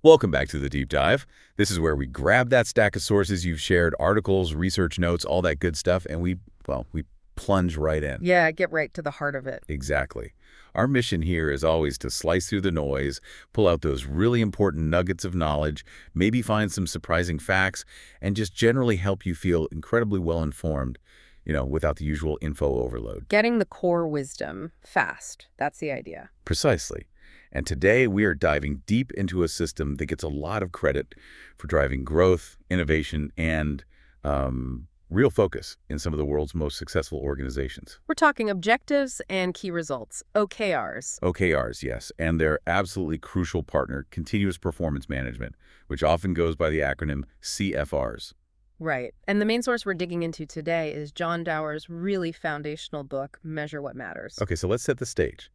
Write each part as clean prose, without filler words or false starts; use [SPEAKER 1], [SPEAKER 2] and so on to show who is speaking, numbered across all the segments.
[SPEAKER 1] Welcome back to the Deep Dive. This is where we grab that stack of sources you've shared, articles, research notes, all that good stuff, and we plunge right in.
[SPEAKER 2] Yeah, get right to the heart of it.
[SPEAKER 1] Exactly. Our mission here is always to slice through the noise, pull out those really important nuggets of knowledge, maybe find some surprising facts, and just generally help you feel incredibly well-informed, without the usual info overload.
[SPEAKER 2] Getting the core wisdom fast. That's the idea.
[SPEAKER 1] Precisely. And today we are diving deep into a system that gets a lot of credit for driving growth, innovation, and real focus in some of the world's most successful organizations.
[SPEAKER 2] We're talking objectives and key results, OKRs.
[SPEAKER 1] OKRs, yes, and their absolutely crucial partner, continuous performance management, which often goes by the acronym CFRs.
[SPEAKER 2] Right. And the main source we're digging into today is John Doerr's really foundational book, Measure What Matters.
[SPEAKER 1] Okay, so let's set the stage.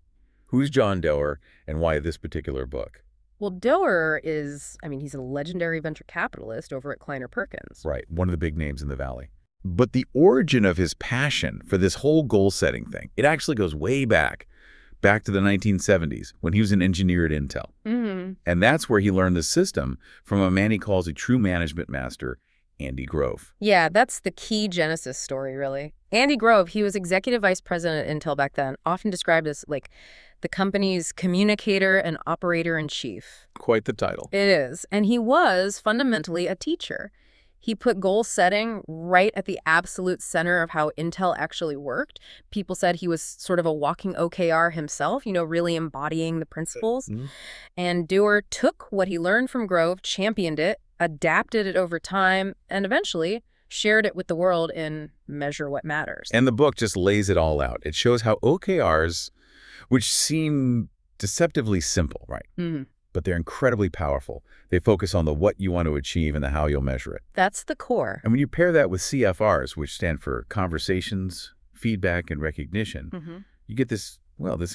[SPEAKER 1] Who's John Doerr and why this particular book?
[SPEAKER 2] Well, Doerr he's a legendary venture capitalist over at Kleiner Perkins.
[SPEAKER 1] Right, one of the big names in the Valley. But the origin of his passion for this whole goal-setting thing, it actually goes way back to the 1970s when he was an engineer at Intel. And that's where he learned the system from a man he calls a true management master, Andy Grove.
[SPEAKER 2] Yeah, that's the key genesis story, really. Andy Grove, he was executive vice president at Intel back then, often described as the company's communicator and operator-in-chief.
[SPEAKER 1] Quite the title.
[SPEAKER 2] It is. And he was fundamentally a teacher. He put goal setting right at the absolute center of how Intel actually worked. People said he was sort of a walking OKR himself, really embodying the principles. And Doerr took what he learned from Grove, championed it, adapted it over time, and eventually shared it with the world in Measure What Matters.
[SPEAKER 1] And the book just lays it all out. It shows how OKRs, which seem deceptively simple, right? But they're incredibly powerful. They focus on the what you want to achieve and the how you'll measure it.
[SPEAKER 2] That's the core.
[SPEAKER 1] And when you pair that with CFRs, which stand for conversations, feedback, and recognition, you get this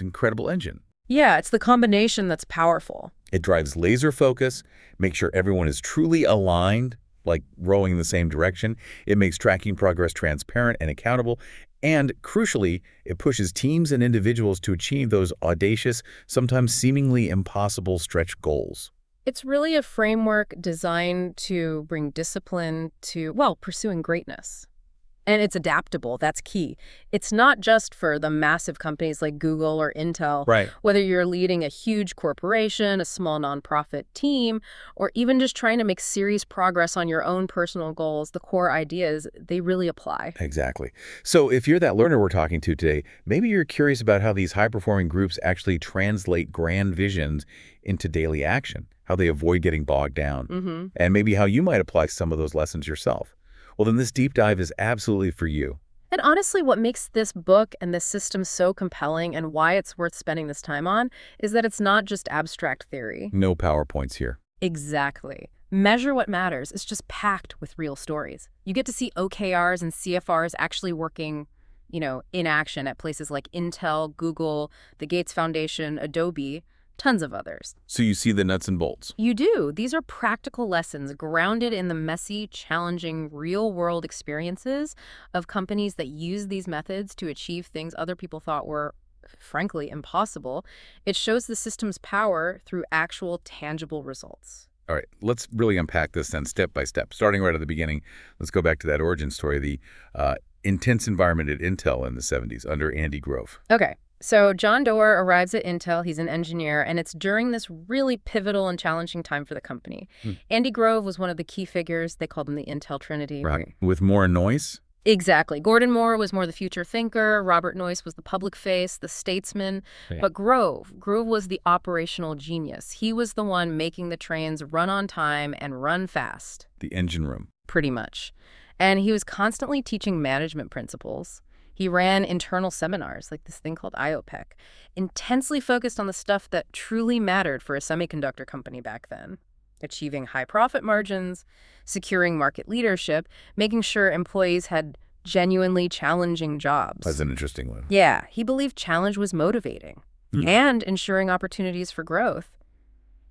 [SPEAKER 1] incredible engine.
[SPEAKER 2] Yeah, it's the combination that's powerful.
[SPEAKER 1] It drives laser focus, makes sure everyone is truly aligned, like rowing in the same direction. It makes tracking progress transparent and accountable. And crucially, it pushes teams and individuals to achieve those audacious, sometimes seemingly impossible stretch goals.
[SPEAKER 2] It's really a framework designed to bring discipline to, pursuing greatness. And it's adaptable. That's key. It's not just for the massive companies like Google or Intel.
[SPEAKER 1] Right.
[SPEAKER 2] Whether you're leading a huge corporation, a small nonprofit team, or even just trying to make serious progress on your own personal goals, the core ideas, they really apply.
[SPEAKER 1] Exactly. So if you're that learner we're talking to today, maybe you're curious about how these high-performing groups actually translate grand visions into daily action, how they avoid getting bogged down, and maybe how you might apply some of those lessons yourself. Well, then this deep dive is absolutely for you.
[SPEAKER 2] And honestly, what makes this book and this system so compelling and why it's worth spending this time on is that it's not just abstract theory.
[SPEAKER 1] No PowerPoints here.
[SPEAKER 2] Exactly. Measure What Matters is just packed with real stories. You get to see OKRs and CFRs actually working, in action at places like Intel, Google, the Gates Foundation, Adobe, tons of others.
[SPEAKER 1] So you see the nuts and bolts.
[SPEAKER 2] You do. These are practical lessons grounded in the messy, challenging, real-world experiences of companies that use these methods to achieve things other people thought were, frankly, impossible. It shows the system's power through actual, tangible results.
[SPEAKER 1] All right, let's really unpack this then step by step. Starting right at the beginning, let's go back to that origin story, the intense environment at Intel in the 70s under Andy Grove.
[SPEAKER 2] Okay. So John Doerr arrives at Intel. He's an engineer, and it's during this really pivotal and challenging time for the company. Andy Grove was one of the key figures. They called him the Intel Trinity.
[SPEAKER 1] Right. With more noise?
[SPEAKER 2] Exactly. Gordon Moore was more the future thinker. Robert Noyce was the public face, the statesman. Yeah. But Grove was the operational genius. He was the one making the trains run on time and run fast.
[SPEAKER 1] The engine room.
[SPEAKER 2] Pretty much. And he was constantly teaching management principles. He ran internal seminars, like this thing called IOPEC, intensely focused on the stuff that truly mattered for a semiconductor company back then. Achieving high profit margins, securing market leadership, making sure employees had genuinely challenging jobs.
[SPEAKER 1] That's an interesting one.
[SPEAKER 2] Yeah, he believed challenge was motivating and ensuring opportunities for growth.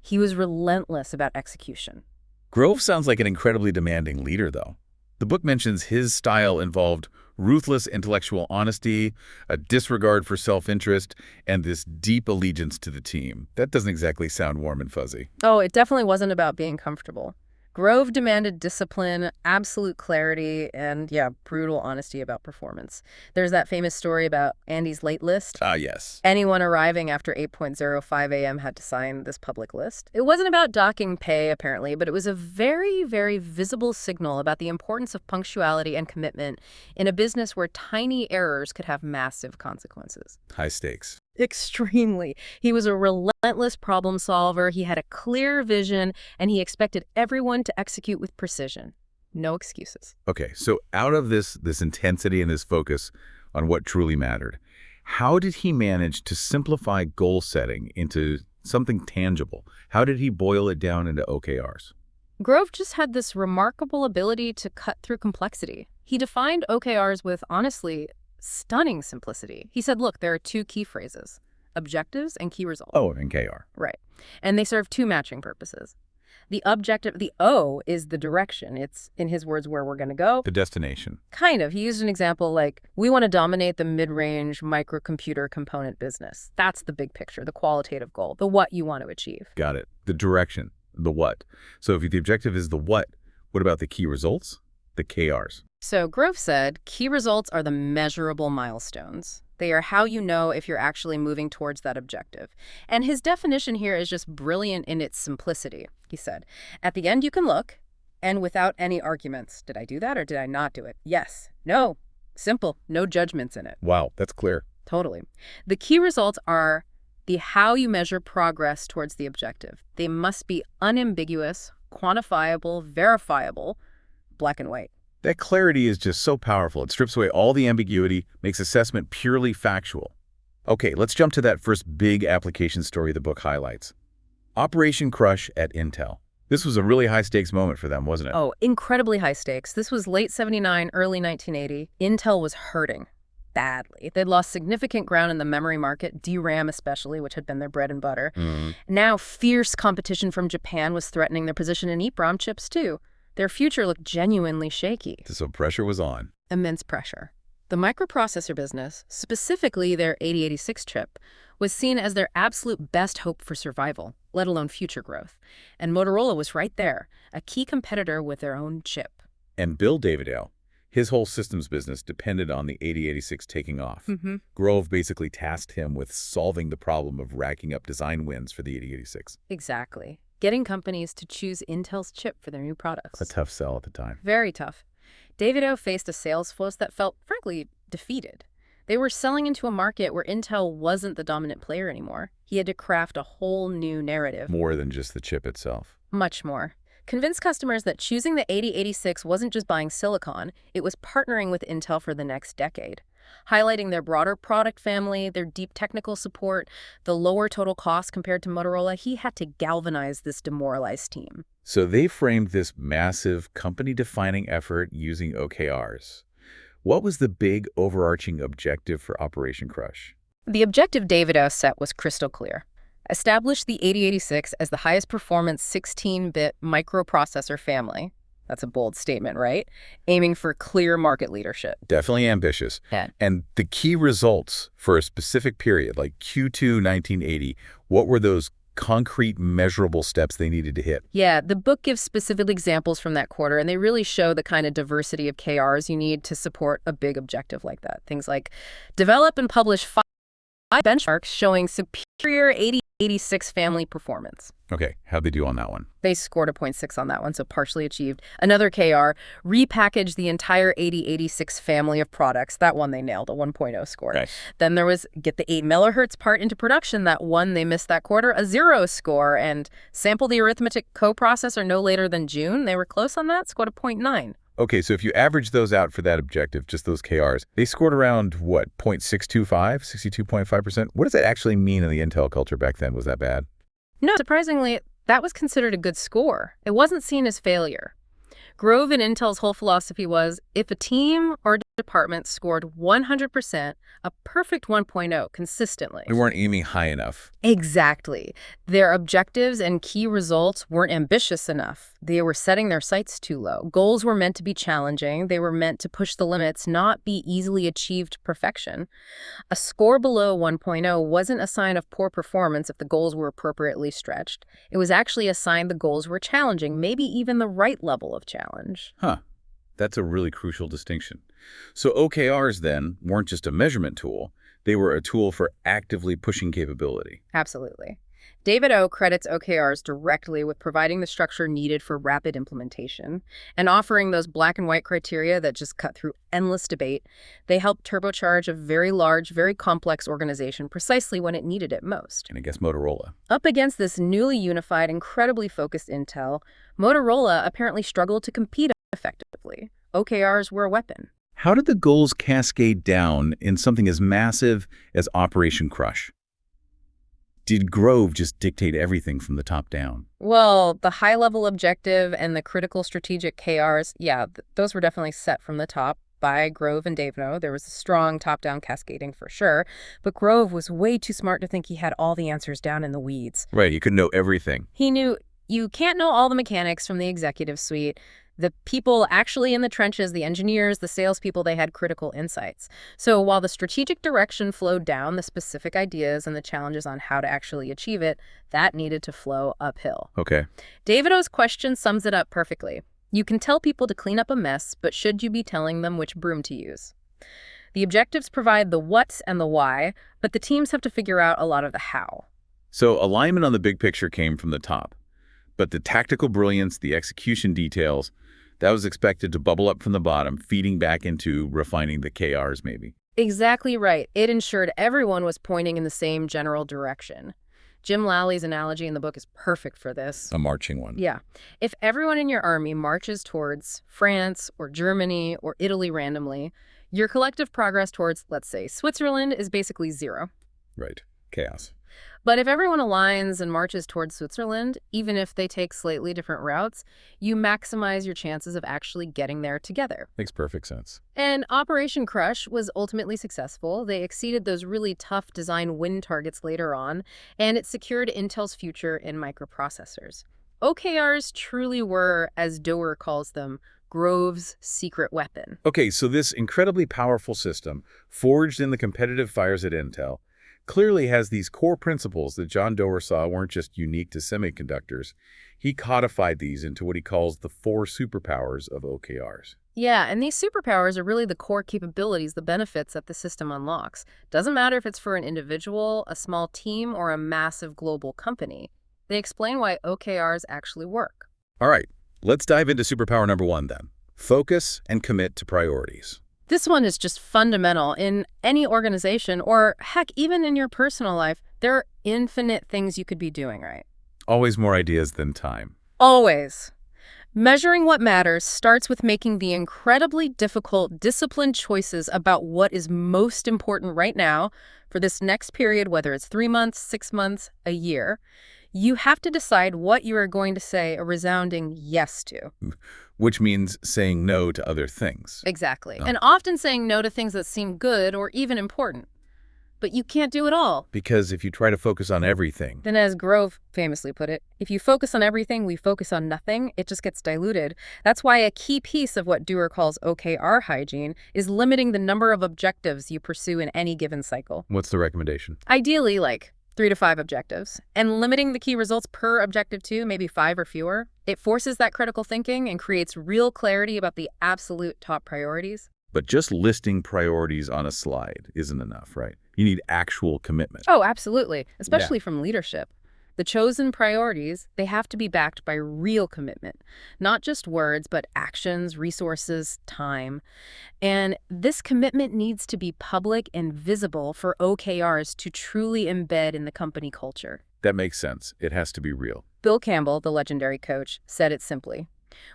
[SPEAKER 2] He was relentless about execution.
[SPEAKER 1] Grove sounds like an incredibly demanding leader, though. The book mentions his style involved ruthless intellectual honesty, a disregard for self-interest, and this deep allegiance to the team. That doesn't exactly sound warm and fuzzy.
[SPEAKER 2] Oh, it definitely wasn't about being comfortable. Grove demanded discipline, absolute clarity, and, yeah, brutal honesty about performance. There's that famous story about Andy's late list.
[SPEAKER 1] Ah, yes.
[SPEAKER 2] Anyone arriving after 8:05 a.m. had to sign this public list. It wasn't about docking pay, apparently, but it was a very, very visible signal about the importance of punctuality and commitment in a business where tiny errors could have massive consequences.
[SPEAKER 1] High stakes.
[SPEAKER 2] Extremely. He was a relentless problem solver, he had a clear vision, and he expected everyone to execute with precision. No excuses.
[SPEAKER 1] Okay, so out of this intensity and this focus on what truly mattered, how did he manage to simplify goal setting into something tangible? How did he boil it down into OKRs?
[SPEAKER 2] Grove just had this remarkable ability to cut through complexity. He defined OKRs with, honestly, stunning simplicity. He said, look, there are two key phrases, objectives and key results.
[SPEAKER 1] Oh, and KR.
[SPEAKER 2] Right. And they serve two matching purposes. The objective, the O, is the direction. It's, in his words, where we're going to go.
[SPEAKER 1] The destination.
[SPEAKER 2] Kind of. He used an example like, we want to dominate the mid-range microcomputer component business. That's the big picture, the qualitative goal, the what you want to achieve.
[SPEAKER 1] Got it. The direction, the what. So if the objective is the what about the key results? The KRs.
[SPEAKER 2] So Grove said, key results are the measurable milestones. They are how you know if you're actually moving towards that objective. And his definition here is just brilliant in its simplicity. He said, at the end you can look, and without any arguments. Did I do that or did I not do it? Yes. No. Simple. No judgments in it.
[SPEAKER 1] Wow, that's clear.
[SPEAKER 2] Totally. The key results are the how you measure progress towards the objective. They must be unambiguous, quantifiable, verifiable, black and white.
[SPEAKER 1] That clarity is just so powerful. It strips away all the ambiguity, makes assessment purely factual. Okay, let's jump to that first big application story the book highlights. Operation Crush at Intel. This was a really high-stakes moment for them, wasn't it?
[SPEAKER 2] Oh, incredibly high stakes. This was late 79, early 1980. Intel was hurting badly. They'd lost significant ground in the memory market, DRAM especially, which had been their bread and butter. Now, fierce competition from Japan was threatening their position in EEPROM chips, too. Their future looked genuinely shaky.
[SPEAKER 1] So pressure was on.
[SPEAKER 2] Immense pressure. The microprocessor business, specifically their 8086 chip, was seen as their absolute best hope for survival, let alone future growth. And Motorola was right there, a key competitor with their own chip.
[SPEAKER 1] And Bill Davidow, his whole systems business depended on the 8086 taking off. Grove basically tasked him with solving the problem of racking up design wins for the 8086.
[SPEAKER 2] Exactly. Getting companies to choose Intel's chip for their new products.
[SPEAKER 1] A tough sell at the time.
[SPEAKER 2] Very tough. Davidow faced a sales force that felt, frankly, defeated. They were selling into a market where Intel wasn't the dominant player anymore. He had to craft a whole new narrative.
[SPEAKER 1] More than just the chip itself.
[SPEAKER 2] Much more. Convince customers that choosing the 8086 wasn't just buying silicon, it was partnering with Intel for the next decade. Highlighting their broader product family, their deep technical support, the lower total cost compared to Motorola, he had to galvanize this demoralized team.
[SPEAKER 1] So they framed this massive company-defining effort using OKRs. What was the big overarching objective for Operation Crush?
[SPEAKER 2] The objective Davidow set was crystal clear. Establish the 8086 as the highest performance 16-bit microprocessor family. That's a bold statement, right? Aiming for clear market leadership.
[SPEAKER 1] Definitely ambitious.
[SPEAKER 2] Yeah.
[SPEAKER 1] And the key results for a specific period, like Q2 1980, what were those concrete, measurable steps they needed to hit?
[SPEAKER 2] Yeah, the book gives specific examples from that quarter, and they really show the kind of diversity of KRs you need to support a big objective like that. Things like develop and publish 5 benchmarks showing superior 8086 family performance.
[SPEAKER 1] Okay, how'd they do on that one?
[SPEAKER 2] They scored a 0.6 on that one, so partially achieved. Another KR, repackage the entire 8086 family of products. That one they nailed, a 1.0 score.
[SPEAKER 1] Okay.
[SPEAKER 2] Then there was get the 8 megahertz part into production. That one they missed that quarter, a 0 score. And sample the arithmetic coprocessor no later than June. They were close on that, scored a 0.9.
[SPEAKER 1] Okay, so if you average those out for that objective, just those KRs, they scored around, what, 0.625, 62.5%? What does that actually mean in the Intel culture back then? Was that bad?
[SPEAKER 2] No, surprisingly, that was considered a good score. It wasn't seen as failure. Grove and Intel's whole philosophy was, if a team or department scored 100%, a perfect 1.0 consistently.
[SPEAKER 1] We weren't aiming high enough.
[SPEAKER 2] Exactly. Their objectives and key results weren't ambitious enough. They were setting their sights too low. Goals were meant to be challenging. They were meant to push the limits, not be easily achieved perfection. A score below 1.0 wasn't a sign of poor performance if the goals were appropriately stretched. It was actually a sign the goals were challenging, maybe even the right level of challenge.
[SPEAKER 1] Huh. That's a really crucial distinction. So OKRs then weren't just a measurement tool. They were a tool for actively pushing capability.
[SPEAKER 2] Absolutely. David O. credits OKRs directly with providing the structure needed for rapid implementation and offering those black and white criteria that just cut through endless debate. They helped turbocharge a very large, very complex organization precisely when it needed it most.
[SPEAKER 1] And I guess Motorola.
[SPEAKER 2] Up against this newly unified, incredibly focused Intel, Motorola apparently struggled to compete effectively. OKRs were a weapon.
[SPEAKER 1] How did the goals cascade down in something as massive as Operation Crush? Did Grove just dictate everything from the top down?
[SPEAKER 2] Well, the high-level objective and the critical strategic KRs, yeah, those were definitely set from the top by Grove and Davino. There was a strong top-down cascading for sure, but Grove was way too smart to think he had all the answers down in the weeds.
[SPEAKER 1] Right, he could know everything.
[SPEAKER 2] He knew you can't know all the mechanics from the executive suite. The people actually in the trenches, the engineers, the salespeople, they had critical insights. So while the strategic direction flowed down, the specific ideas and the challenges on how to actually achieve it, that needed to flow uphill.
[SPEAKER 1] Okay.
[SPEAKER 2] David O's question sums it up perfectly. You can tell people to clean up a mess, but should you be telling them which broom to use? The objectives provide the what and the why, but the teams have to figure out a lot of the how.
[SPEAKER 1] So alignment on the big picture came from the top, but the tactical brilliance, the execution details, that was expected to bubble up from the bottom, feeding back into refining the KRs maybe.
[SPEAKER 2] Exactly right. It ensured everyone was pointing in the same general direction. Jim Lally's analogy in the book is perfect for this.
[SPEAKER 1] A marching one.
[SPEAKER 2] Yeah. If everyone in your army marches towards France or Germany or Italy randomly, your collective progress towards, let's say, Switzerland is basically zero.
[SPEAKER 1] Right. Chaos.
[SPEAKER 2] But if everyone aligns and marches towards Switzerland, even if they take slightly different routes, you maximize your chances of actually getting there together.
[SPEAKER 1] Makes perfect sense.
[SPEAKER 2] And Operation Crush was ultimately successful. They exceeded those really tough design win targets later on, and it secured Intel's future in microprocessors. OKRs truly were, as Doerr calls them, Grove's secret weapon.
[SPEAKER 1] Okay, so this incredibly powerful system, forged in the competitive fires at Intel, clearly has these core principles that John Doerr saw weren't just unique to semiconductors. He codified these into what he calls the 4 superpowers of OKRs.
[SPEAKER 2] Yeah, and these superpowers are really the core capabilities, the benefits that the system unlocks. Doesn't matter if it's for an individual, a small team, or a massive global company. They explain why OKRs actually work.
[SPEAKER 1] All right, let's dive into superpower number 1 then. Focus and commit to priorities.
[SPEAKER 2] This one is just fundamental in any organization, or heck, even in your personal life. There are infinite things you could be doing, right?
[SPEAKER 1] Always more ideas than time.
[SPEAKER 2] Always. Measuring what matters starts with making the incredibly difficult, disciplined choices about what is most important right now for this next period, whether it's 3 months, 6 months, a year. You have to decide what you are going to say a resounding yes to.
[SPEAKER 1] Which means saying no to other things.
[SPEAKER 2] Exactly.
[SPEAKER 1] Oh.
[SPEAKER 2] And often saying no to things that seem good or even important. But you can't do it all.
[SPEAKER 1] Because if you try to focus on everything,
[SPEAKER 2] Then as Grove famously put it, if you focus on everything, we focus on nothing, it just gets diluted. That's why a key piece of what Doerr calls OKR hygiene is limiting the number of objectives you pursue in any given cycle.
[SPEAKER 1] what's the recommendation?
[SPEAKER 2] Ideally, like 3 to 5 objectives, and limiting the key results per objective to maybe 5 or fewer. It forces that critical thinking and creates real clarity about the absolute top priorities.
[SPEAKER 1] But just listing priorities on a slide isn't enough, right? You need actual commitment.
[SPEAKER 2] Oh, absolutely, especially from leadership. The chosen priorities, they have to be backed by real commitment, not just words, but actions, resources, time. And this commitment needs to be public and visible for OKRs to truly embed in the company culture.
[SPEAKER 1] That makes sense. It has to be real.
[SPEAKER 2] Bill Campbell, the legendary coach, said it simply.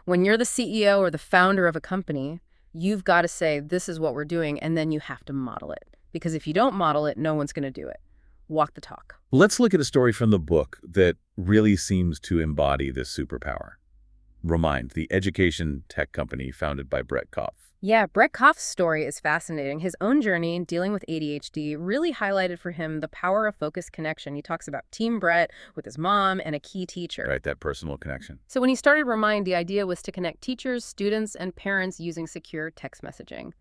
[SPEAKER 2] When you're the CEO or the founder of a company, you've got to say, this is what we're doing, and then you have to model it. Because if you don't model it, no one's going to do it. Walk the talk.
[SPEAKER 1] Let's look at a story from the book that really seems to embody this superpower. Remind, the education tech company founded by Brett Kopf.
[SPEAKER 2] Yeah, Brett Koff's story is fascinating. His own journey in dealing with ADHD really highlighted for him the power of focused connection. He talks about Team Brett with his mom and a key teacher.
[SPEAKER 1] Right, that personal connection.
[SPEAKER 2] So when he started Remind, the idea was to connect teachers, students, and parents using secure text messaging.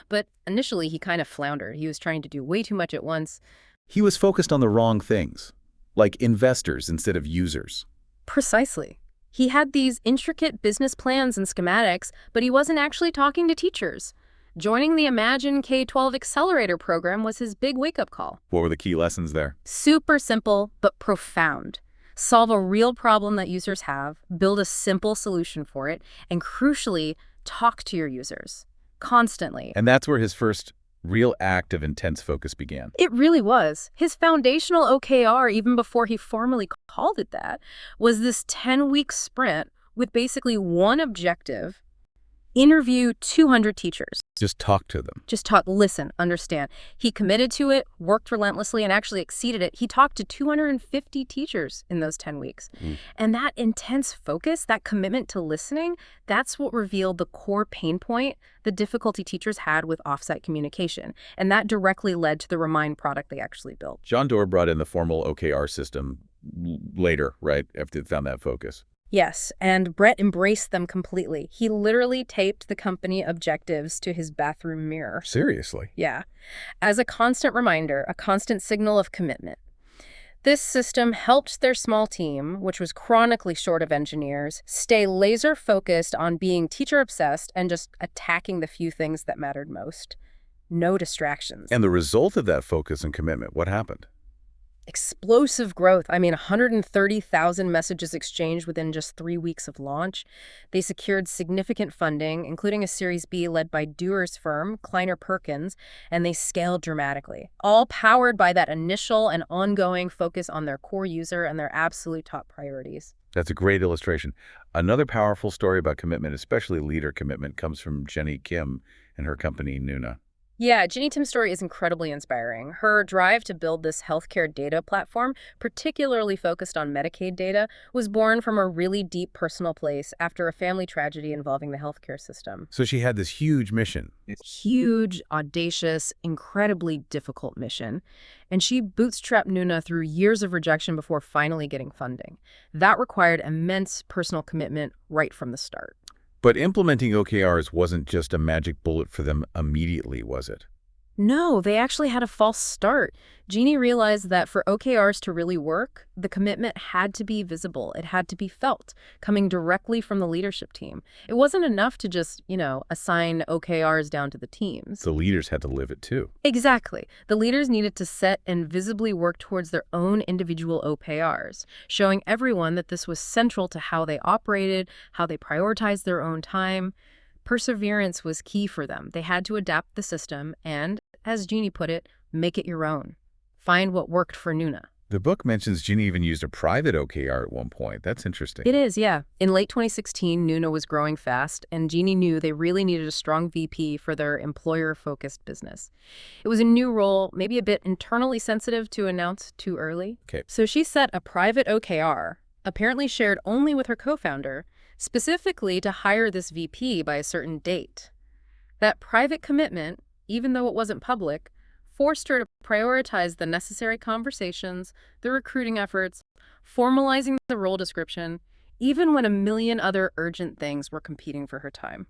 [SPEAKER 2] But initially, he kind of floundered. He was trying to do way too much at once.
[SPEAKER 1] He was focused on the wrong things, like investors instead of users.
[SPEAKER 2] Precisely. He had these intricate business plans and schematics, but he wasn't actually talking to teachers. Joining the Imagine K-12 Accelerator program was his big wake-up call.
[SPEAKER 1] What were the key lessons there?
[SPEAKER 2] Super simple, but profound. Solve a real problem that users have, build a simple solution for it, and crucially, talk to your users. Constantly.
[SPEAKER 1] And that's where his first real act of intense focus began.
[SPEAKER 2] It really was. His foundational OKR, even before he formally called it that, was this 10-week sprint with basically one objective: interview 200 teachers.
[SPEAKER 1] Just talk to them.
[SPEAKER 2] Just talk, listen, understand. He committed to it, worked relentlessly, and actually exceeded it. He talked to 250 teachers in those 10 weeks. And that intense focus, that commitment to listening, that's what revealed the core pain point, the difficulty teachers had with offsite communication. And that directly led to the Remind product they actually built.
[SPEAKER 1] John Doerr brought in the formal OKR system later, right, after they found that focus.
[SPEAKER 2] Yes, and Brett embraced them completely. He literally taped the company objectives to his bathroom mirror.
[SPEAKER 1] Seriously?
[SPEAKER 2] Yeah, as a constant reminder, a constant signal of commitment. This system helped their small team, which was chronically short of engineers, stay laser-focused on being teacher-obsessed and just attacking the few things that mattered most. No distractions.
[SPEAKER 1] And the result of that focus and commitment, what happened?
[SPEAKER 2] Explosive growth. I mean, 130,000 messages exchanged within just 3 weeks of launch. They secured significant funding, including a Series B led by Doerr's firm, Kleiner Perkins, and they scaled dramatically, all powered by that initial and ongoing focus on their core user and their absolute top priorities.
[SPEAKER 1] That's a great illustration. Another powerful story about commitment, especially leader commitment, comes from Jenny Kim and her company, Nuna.
[SPEAKER 2] Yeah, Ginny Tim's story is incredibly inspiring. Her drive to build this healthcare data platform, particularly focused on Medicaid data, was born from a really deep personal place after a family tragedy involving the healthcare system.
[SPEAKER 1] So she had this huge mission.
[SPEAKER 2] Huge, audacious, incredibly difficult mission. And she bootstrapped Nuna through years of rejection before finally getting funding. That required immense personal commitment right from the start.
[SPEAKER 1] But implementing OKRs wasn't just a magic bullet for them immediately, was it?
[SPEAKER 2] No, they actually had a false start. Jeannie realized that for OKRs to really work, the commitment had to be visible. It had to be felt, coming directly from the leadership team. It wasn't enough to just, assign OKRs down to the teams.
[SPEAKER 1] The leaders had to live it too.
[SPEAKER 2] Exactly. The leaders needed to set and visibly work towards their own individual OKRs, showing everyone that this was central to how they operated, how they prioritized their own time. Perseverance was key for them. They had to adapt the system and, as Jeannie put it, make it your own. Find what worked for Nuna.
[SPEAKER 1] The book mentions Jeannie even used a private OKR at one point. That's interesting.
[SPEAKER 2] It is, yeah. In late 2016, Nuna was growing fast, and Jeannie knew they really needed a strong VP for their employer-focused business. It was a new role, maybe a bit internally sensitive to announce too early.
[SPEAKER 1] Okay.
[SPEAKER 2] So she set a private OKR, apparently shared only with her co-founder, specifically to hire this VP by a certain date. That private commitment, even though it wasn't public, forced her to prioritize the necessary conversations, the recruiting efforts, formalizing the role description, even when a million other urgent things were competing for her time.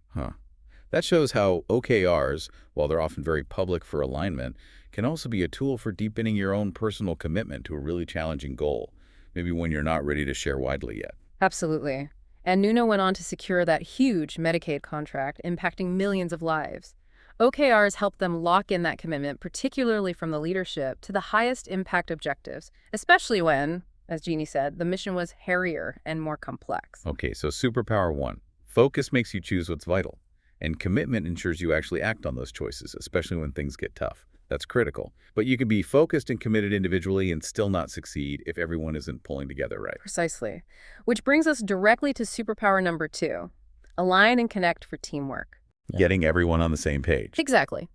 [SPEAKER 1] That shows how OKRs, while they're often very public for alignment, can also be a tool for deepening your own personal commitment to a really challenging goal, maybe when you're not ready to share widely yet.
[SPEAKER 2] Absolutely. And Nuna went on to secure that huge Medicaid contract, impacting millions of lives. OKRs helped them lock in that commitment, particularly from the leadership, to the highest impact objectives, especially when, as Jeannie said, the mission was hairier and more complex.
[SPEAKER 1] Okay, so superpower 1. Focus makes you choose what's vital, and commitment ensures you actually act on those choices, especially when things get tough. That's critical. But you can be focused and committed individually and still not succeed if everyone isn't pulling together right.
[SPEAKER 2] Precisely. Which brings us directly to superpower number 2. Align and connect for teamwork.
[SPEAKER 1] Getting everyone on the same page.
[SPEAKER 2] Exactly.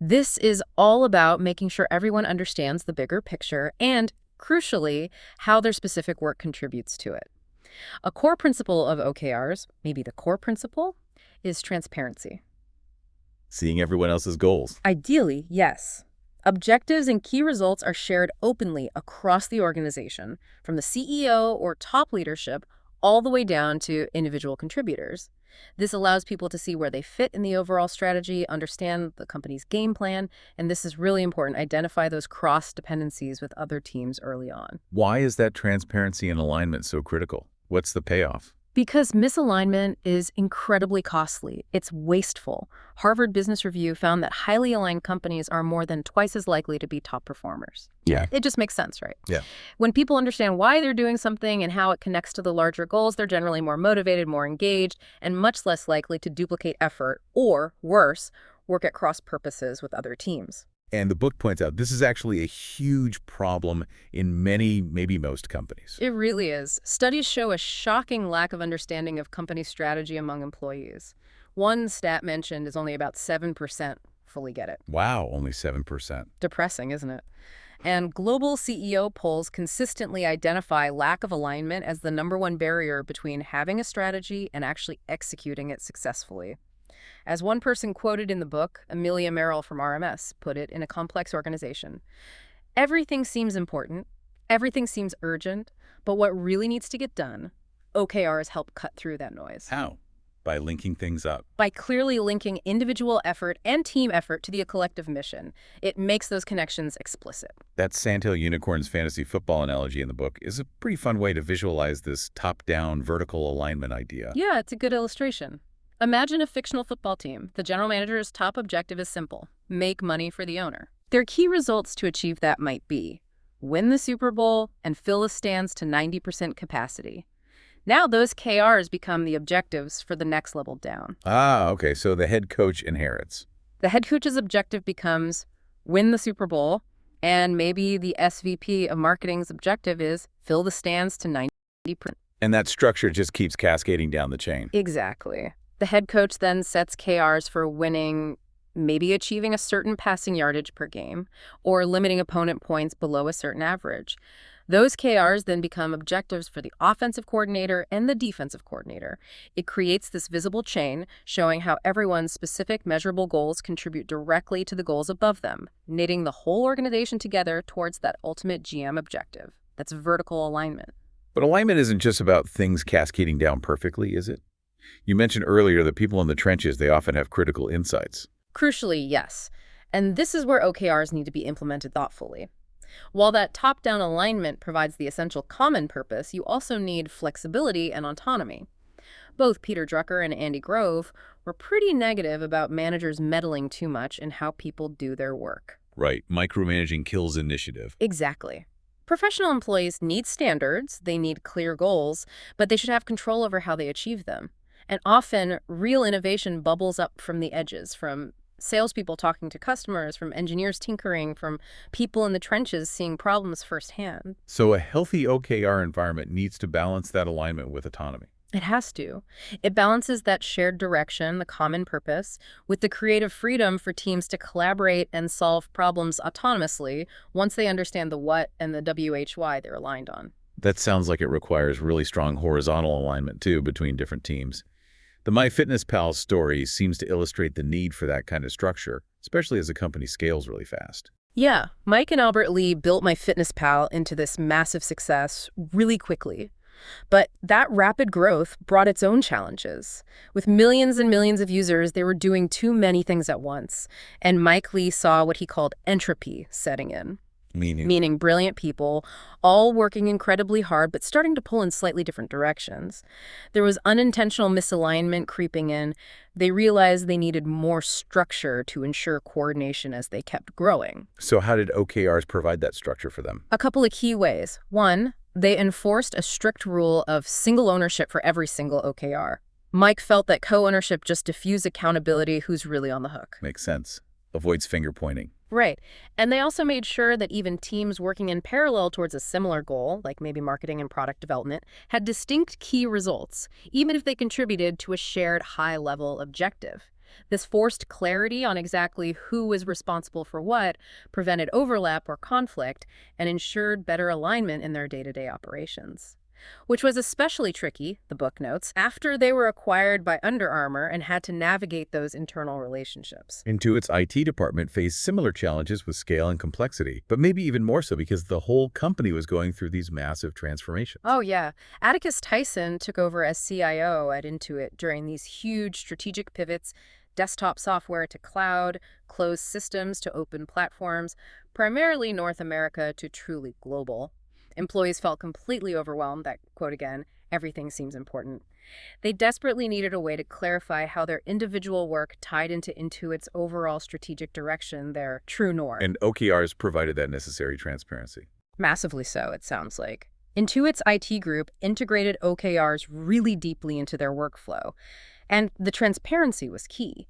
[SPEAKER 2] This is all about making sure everyone understands the bigger picture and, crucially, how their specific work contributes to it. A core principle of OKRs, maybe the core principle, is transparency.
[SPEAKER 1] Seeing everyone else's goals.
[SPEAKER 2] Ideally, yes. Objectives and key results are shared openly across the organization, from the CEO or top leadership all the way down to individual contributors. This allows people to see where they fit in the overall strategy, understand the company's game plan, and this is really important, identify those cross-dependencies with other teams early on.
[SPEAKER 1] Why is that transparency and alignment so critical? What's the payoff?
[SPEAKER 2] Because misalignment is incredibly costly. It's wasteful. Harvard Business Review found that highly aligned companies are more than twice as likely to be top performers.
[SPEAKER 1] Yeah.
[SPEAKER 2] It just makes sense, right?
[SPEAKER 1] Yeah.
[SPEAKER 2] When people understand why they're doing something and how it connects to the larger goals, they're generally more motivated, more engaged, and much less likely to duplicate effort or, worse, work at cross purposes with other teams.
[SPEAKER 1] And the book points out this is actually a huge problem in many, maybe most companies.
[SPEAKER 2] It really is. Studies show a shocking lack of understanding of company strategy among employees. One stat mentioned is only about 7% fully get it.
[SPEAKER 1] Wow, only 7%.
[SPEAKER 2] Depressing, isn't it? And global CEO polls consistently identify lack of alignment as the #1 barrier between having a strategy and actually executing it successfully. As one person quoted in the book, Amelia Merrill from RMS, put it in a complex organization, everything seems important, everything seems urgent, but what really needs to get done, OKRs help cut through that noise.
[SPEAKER 1] How? By linking things up.
[SPEAKER 2] By clearly linking individual effort and team effort to the collective mission. It makes those connections explicit.
[SPEAKER 1] That Sandhill Unicorns fantasy football analogy in the book is a pretty fun way to visualize this top-down vertical alignment idea.
[SPEAKER 2] Yeah, it's a good illustration. Imagine a fictional football team. The general manager's top objective is simple: make money for the owner. Their key results to achieve that might be win the Super Bowl and fill the stands to 90% capacity. Now those KRs become the objectives for the next level down.
[SPEAKER 1] Ah, okay, so the head coach inherits.
[SPEAKER 2] The head coach's objective becomes win the Super Bowl, and maybe the SVP of marketing's objective is fill the stands to 90%.
[SPEAKER 1] And that structure just keeps cascading down the chain.
[SPEAKER 2] Exactly. The head coach then sets KRs for winning, maybe achieving a certain passing yardage per game, or limiting opponent points below a certain average. Those KRs then become objectives for the offensive coordinator and the defensive coordinator. It creates this visible chain showing how everyone's specific measurable goals contribute directly to the goals above them, knitting the whole organization together towards that ultimate GM objective. That's vertical alignment.
[SPEAKER 1] But alignment isn't just about things cascading down perfectly, is it? You mentioned earlier that people in the trenches, they often have critical insights.
[SPEAKER 2] Crucially, yes. And this is where OKRs need to be implemented thoughtfully. While that top-down alignment provides the essential common purpose, you also need flexibility and autonomy. Both Peter Drucker and Andy Grove were pretty negative about managers meddling too much in how people do their work.
[SPEAKER 1] Right. Micromanaging kills initiative.
[SPEAKER 2] Exactly. Professional employees need standards, they need clear goals, but they should have control over how they achieve them. And often, real innovation bubbles up from the edges, from salespeople talking to customers, from engineers tinkering, from people in the trenches seeing problems firsthand.
[SPEAKER 1] So a healthy OKR environment needs to balance that alignment with autonomy.
[SPEAKER 2] It has to. It balances that shared direction, the common purpose, with the creative freedom for teams to collaborate and solve problems autonomously once they understand the what and the WHY they're aligned on.
[SPEAKER 1] That sounds like it requires really strong horizontal alignment, too, between different teams. The MyFitnessPal story seems to illustrate the need for that kind of structure, especially as a company scales really fast.
[SPEAKER 2] Yeah, Mike and Albert Lee built MyFitnessPal into this massive success really quickly. But that rapid growth brought its own challenges. With millions and millions of users, they were doing too many things at once. And Mike Lee saw what he called entropy setting in. Meaning brilliant people, all working incredibly hard, but starting to pull in slightly different directions. There was unintentional misalignment creeping in. They realized they needed more structure to ensure coordination as they kept growing.
[SPEAKER 1] So how did OKRs provide that structure for them?
[SPEAKER 2] A couple of key ways. One, they enforced a strict rule of single ownership for every single OKR. Mike felt that co-ownership just diffused accountability who's really on the hook.
[SPEAKER 1] Makes sense. Avoids finger pointing.
[SPEAKER 2] Right. And they also made sure that even teams working in parallel towards a similar goal, like maybe marketing and product development, had distinct key results, even if they contributed to a shared high-level objective. This forced clarity on exactly who was responsible for what, prevented overlap or conflict, and ensured better alignment in their day-to-day operations. which was especially tricky, the book notes, after they were acquired by Under Armour and had to navigate those internal relationships.
[SPEAKER 1] Intuit's IT department faced similar challenges with scale and complexity, but maybe even more so because the whole company was going through these massive transformations.
[SPEAKER 2] Oh, yeah. Atticus Tyson took over as CIO at Intuit during these huge strategic pivots: desktop software to cloud, closed systems to open platforms, primarily North America to truly global. Employees felt completely overwhelmed that, quote again, everything seems important. They desperately needed a way to clarify how their individual work tied into Intuit's overall strategic direction, their true north.
[SPEAKER 1] And OKRs provided that necessary transparency.
[SPEAKER 2] Massively so, it sounds like. Intuit's IT group integrated OKRs really deeply into their workflow, and the transparency was key.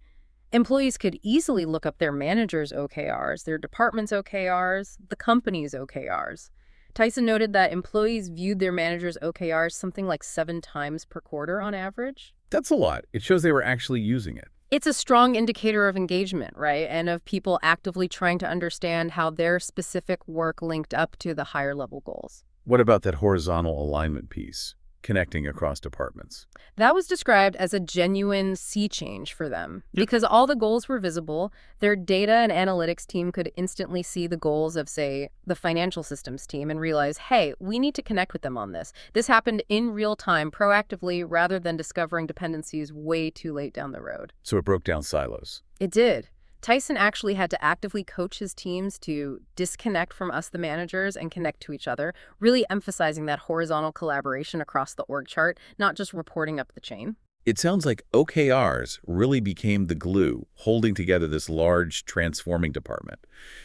[SPEAKER 2] Employees could easily look up their manager's OKRs, their department's OKRs, the company's OKRs. Tyson noted that employees viewed their manager's OKRs something like 7 times per quarter on average.
[SPEAKER 1] That's a lot. It shows they were actually using it.
[SPEAKER 2] It's a strong indicator of engagement, right? And of people actively trying to understand how their specific work linked up to the higher level goals.
[SPEAKER 1] What about that horizontal alignment piece, connecting across departments?
[SPEAKER 2] That was described as a genuine sea change for them. Because all the goals were visible, their data and analytics team could instantly see the goals of, say, the financial systems team and realize, hey, we need to connect with them on this. This happened in real time, proactively, rather than discovering dependencies way too late down the road.
[SPEAKER 1] So it broke down silos.
[SPEAKER 2] It did. Tyson actually had to actively coach his teams to disconnect from us, the managers, and connect to each other, really emphasizing that horizontal collaboration across the org chart, not just reporting up the chain.
[SPEAKER 1] It sounds like OKRs really became the glue holding together this large, transforming department,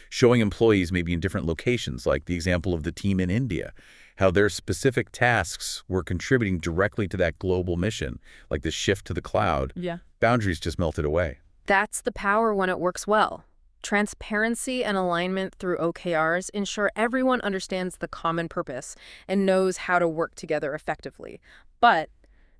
[SPEAKER 1] showing employees maybe in different locations, like the example of the team in India, how their specific tasks were contributing directly to that global mission, like the shift to the cloud.
[SPEAKER 2] Yeah.
[SPEAKER 1] Boundaries just melted away.
[SPEAKER 2] That's the power when it works well. Transparency and alignment through OKRs ensure everyone understands the common purpose and knows how to work together effectively. But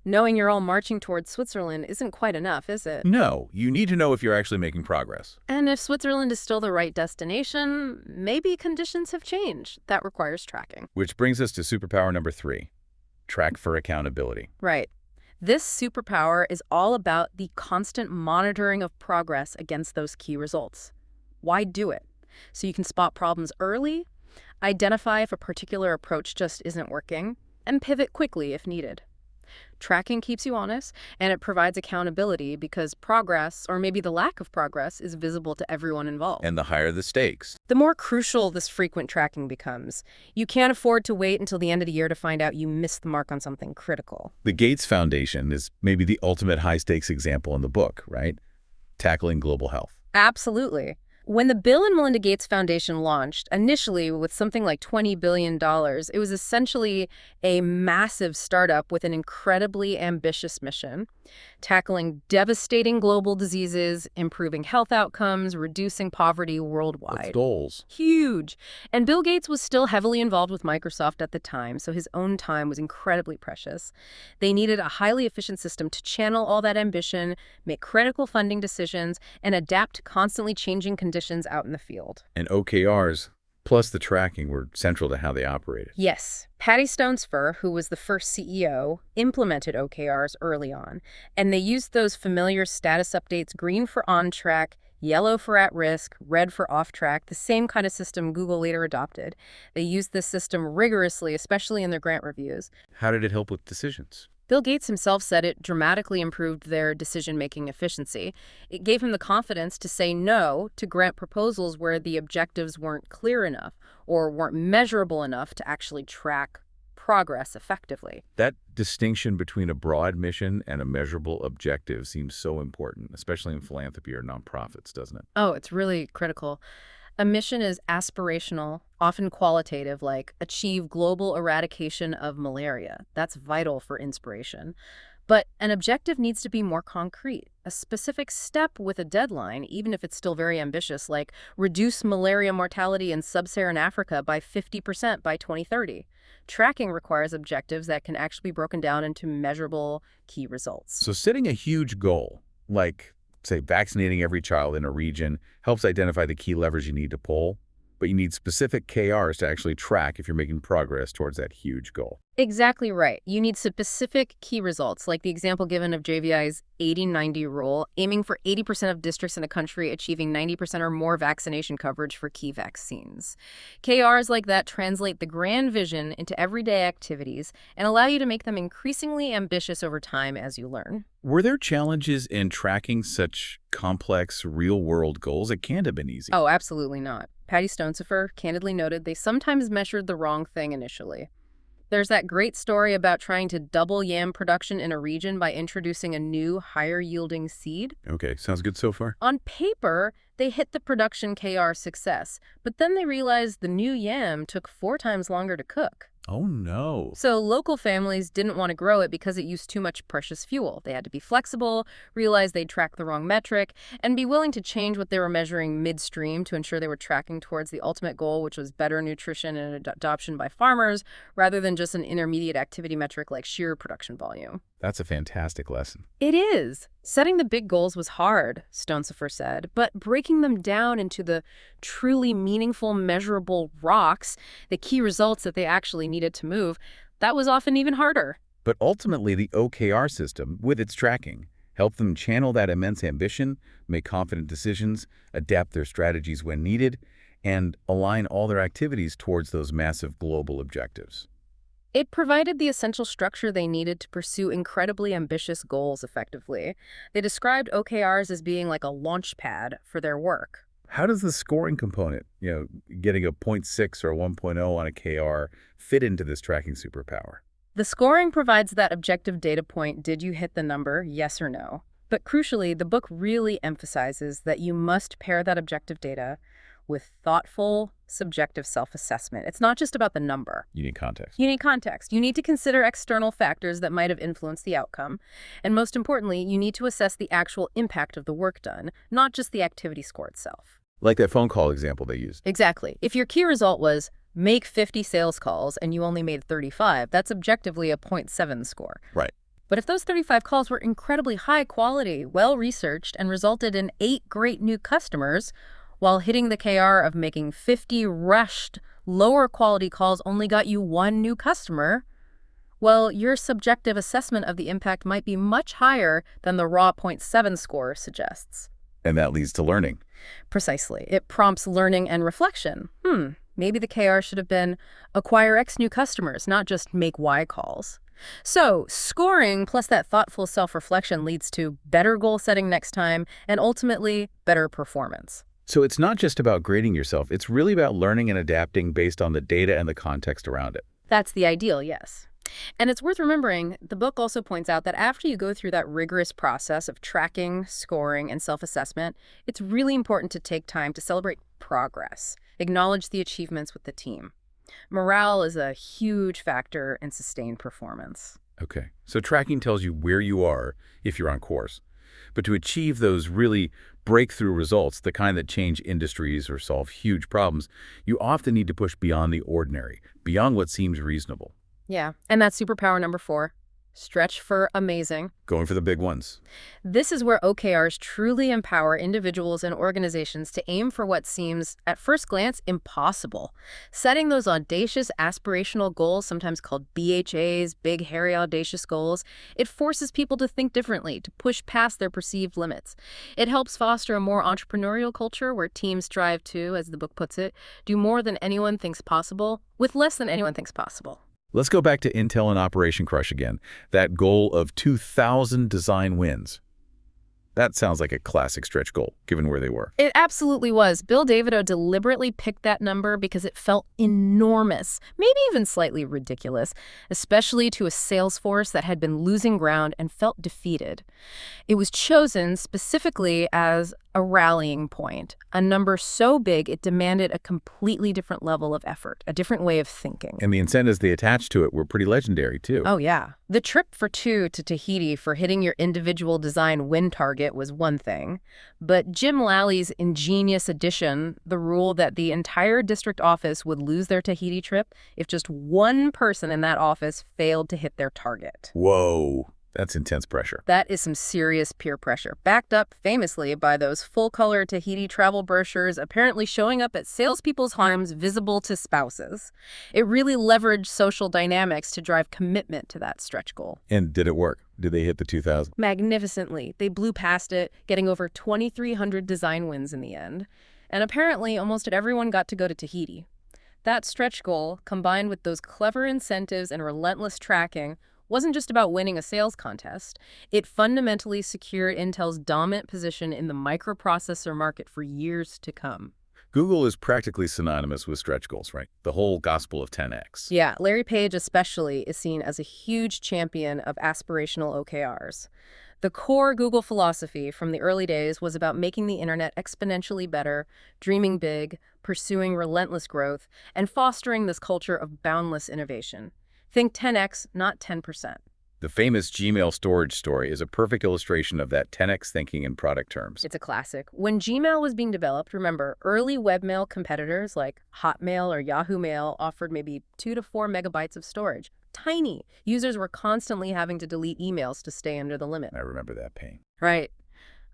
[SPEAKER 2] knowing you're all marching towards Switzerland isn't quite enough, is it?
[SPEAKER 1] No, you need to know if you're actually making progress.
[SPEAKER 2] And if Switzerland is still the right destination, maybe conditions have changed. That requires tracking.
[SPEAKER 1] Which brings us to superpower number 3, track for accountability.
[SPEAKER 2] Right. This superpower is all about the constant monitoring of progress against those key results. Why do it? So you can spot problems early, identify if a particular approach just isn't working, and pivot quickly if needed. Tracking keeps you honest, and it provides accountability because progress, or maybe the lack of progress, is visible to everyone involved.
[SPEAKER 1] And the higher the stakes.
[SPEAKER 2] The more crucial this frequent tracking becomes. You can't afford to wait until the end of the year to find out you missed the mark on something critical.
[SPEAKER 1] The Gates Foundation is maybe the ultimate high-stakes example in the book, right? Tackling global health.
[SPEAKER 2] Absolutely. When the Bill and Melinda Gates Foundation launched, initially with something like $20 billion, it was essentially a massive startup with an incredibly ambitious mission, tackling devastating global diseases, improving health outcomes, reducing poverty worldwide.
[SPEAKER 1] That's goals.
[SPEAKER 2] Huge. And Bill Gates was still heavily involved with Microsoft at the time, so his own time was incredibly precious. They needed a highly efficient system to channel all that ambition, make critical funding decisions, and adapt to constantly changing conditions out in the field.
[SPEAKER 1] And OKRs, plus the tracking, were central to how they operated.
[SPEAKER 2] Yes. Patty Stonesfur, who was the first CEO, implemented OKRs early on, and they used those familiar status updates: green for on track, yellow for at risk, red for off track, the same kind of system Google later adopted. They used this system rigorously, especially in their grant reviews.
[SPEAKER 1] How did it help with decisions?
[SPEAKER 2] Bill Gates himself said it dramatically improved their decision-making efficiency. It gave him the confidence to say no to grant proposals where the objectives weren't clear enough or weren't measurable enough to actually track progress effectively.
[SPEAKER 1] That distinction between a broad mission and a measurable objective seems so important, especially in philanthropy or nonprofits, doesn't it?
[SPEAKER 2] Oh, it's really critical. A mission is aspirational, often qualitative, like achieve global eradication of malaria. That's vital for inspiration. But an objective needs to be more concrete, a specific step with a deadline, even if it's still very ambitious, like reduce malaria mortality in sub-Saharan Africa by 50% by 2030. Tracking requires objectives that can actually be broken down into measurable key results.
[SPEAKER 1] So setting a huge goal, like, say, vaccinating every child in a region, helps identify the key levers you need to pull. But you need specific KRs to actually track if you're making progress towards that huge goal.
[SPEAKER 2] Exactly right. You need specific key results, like the example given of JVI's 80-90 rule, aiming for 80% of districts in a country achieving 90% or more vaccination coverage for key vaccines. KRs like that translate the grand vision into everyday activities and allow you to make them increasingly ambitious over time as you learn.
[SPEAKER 1] Were there challenges in tracking such complex, real-world goals? It can't have been easy.
[SPEAKER 2] Oh, absolutely not. Patty Stonesifer candidly noted they sometimes measured the wrong thing initially. There's that great story about trying to double yam production in a region by introducing a new, higher-yielding seed.
[SPEAKER 1] Okay, sounds good so far.
[SPEAKER 2] On paper, they hit the production KR success, but then they realized the new yam took 4 times longer to cook.
[SPEAKER 1] Oh, no.
[SPEAKER 2] So local families didn't want to grow it because it used too much precious fuel. They had to be flexible, realize they'd tracked the wrong metric, and be willing to change what they were measuring midstream to ensure they were tracking towards the ultimate goal, which was better nutrition and adoption by farmers, rather than just an intermediate activity metric like sheer production volume.
[SPEAKER 1] That's a fantastic lesson.
[SPEAKER 2] It is. Setting the big goals was hard, Stonesifer said, but breaking them down into the truly meaningful, measurable rocks, the key results that they actually needed to move, that was often even harder.
[SPEAKER 1] But ultimately, the OKR system, with its tracking, helped them channel that immense ambition, make confident decisions, adapt their strategies when needed, and align all their activities towards those massive global objectives.
[SPEAKER 2] It provided the essential structure they needed to pursue incredibly ambitious goals effectively. They described OKRs as being like a launch pad for their work.
[SPEAKER 1] How does the scoring component, getting a 0.6 or 1.0 on a KR, fit into this tracking superpower?
[SPEAKER 2] The scoring provides that objective data point, did you hit the number, yes or no? But crucially, the book really emphasizes that you must pair that objective data with thoughtful, subjective self-assessment. It's not just about the number.
[SPEAKER 1] You need context.
[SPEAKER 2] You need context. You need to consider external factors that might have influenced the outcome. And most importantly, you need to assess the actual impact of the work done, not just the activity score itself.
[SPEAKER 1] Like that phone call example they used.
[SPEAKER 2] Exactly. If your key result was make 50 sales calls and you only made 35, that's objectively a 0.7 score.
[SPEAKER 1] Right.
[SPEAKER 2] But if those 35 calls were incredibly high quality, well-researched, and resulted in 8 great new customers, while hitting the KR of making 50 rushed, lower quality calls only got you 1 new customer, well, your subjective assessment of the impact might be much higher than the raw 0.7 score suggests.
[SPEAKER 1] And that leads to learning.
[SPEAKER 2] Precisely. It prompts learning and reflection. Maybe the KR should have been acquire X new customers, not just make Y calls. So scoring plus that thoughtful self-reflection leads to better goal setting next time and ultimately better performance.
[SPEAKER 1] So it's not just about grading yourself. It's really about learning and adapting based on the data and the context around it.
[SPEAKER 2] That's the ideal, yes. And it's worth remembering, the book also points out that after you go through that rigorous process of tracking, scoring, and self-assessment, it's really important to take time to celebrate progress, acknowledge the achievements with the team. Morale is a huge factor in sustained performance.
[SPEAKER 1] Okay, so tracking tells you where you are if you're on course. But to achieve those really breakthrough results, the kind that change industries or solve huge problems, you often need to push beyond the ordinary, beyond what seems reasonable.
[SPEAKER 2] Yeah, and that's superpower number 4. Stretch for amazing.
[SPEAKER 1] Going for the big ones.
[SPEAKER 2] This is where OKRs truly empower individuals and organizations to aim for what seems, at first glance, impossible. Setting those audacious aspirational goals, sometimes called BHAs, big, hairy, audacious goals, it forces people to think differently, to push past their perceived limits. It helps foster a more entrepreneurial culture where teams strive to, as the book puts it, do more than anyone thinks possible, with less than anyone thinks possible.
[SPEAKER 1] Let's go back to Intel and Operation Crush again, that goal of 2,000 design wins. That sounds like a classic stretch goal, given where they were.
[SPEAKER 2] It absolutely was. Bill Davidow deliberately picked that number because it felt enormous, maybe even slightly ridiculous, especially to a sales force that had been losing ground and felt defeated. It was chosen specifically as a rallying point, a number so big it demanded a completely different level of effort, a different way of thinking.
[SPEAKER 1] And the incentives they attached to it were pretty legendary, too.
[SPEAKER 2] Oh, yeah. The trip for 2 to Tahiti for hitting your individual design win target was one thing, but Jim Lally's ingenious addition, the rule that the entire district office would lose their Tahiti trip if just one person in that office failed to hit their target.
[SPEAKER 1] Whoa. That's intense pressure.
[SPEAKER 2] That is some serious peer pressure, backed up famously by those full-color Tahiti travel brochures apparently showing up at salespeople's homes visible to spouses. It really leveraged social dynamics to drive commitment to that stretch goal.
[SPEAKER 1] And did it work? Did they hit the 2,000?
[SPEAKER 2] Magnificently. They blew past it, getting over 2,300 design wins in the end. And apparently, almost everyone got to go to Tahiti. That stretch goal, combined with those clever incentives and relentless tracking, wasn't just about winning a sales contest. It fundamentally secured Intel's dominant position in the microprocessor market for years to come.
[SPEAKER 1] Google is practically synonymous with stretch goals, right? The whole gospel of 10x.
[SPEAKER 2] Yeah, Larry Page especially is seen as a huge champion of aspirational OKRs. The core Google philosophy from the early days was about making the internet exponentially better, dreaming big, pursuing relentless growth, and fostering this culture of boundless innovation. Think 10x, not 10%.
[SPEAKER 1] The famous Gmail storage story is a perfect illustration of that 10x thinking in product terms.
[SPEAKER 2] It's a classic. When Gmail was being developed, remember, early webmail competitors like Hotmail or Yahoo Mail offered maybe 2 to 4 megabytes of storage. Tiny. Users were constantly having to delete emails to stay under the limit.
[SPEAKER 1] I remember that pain.
[SPEAKER 2] Right.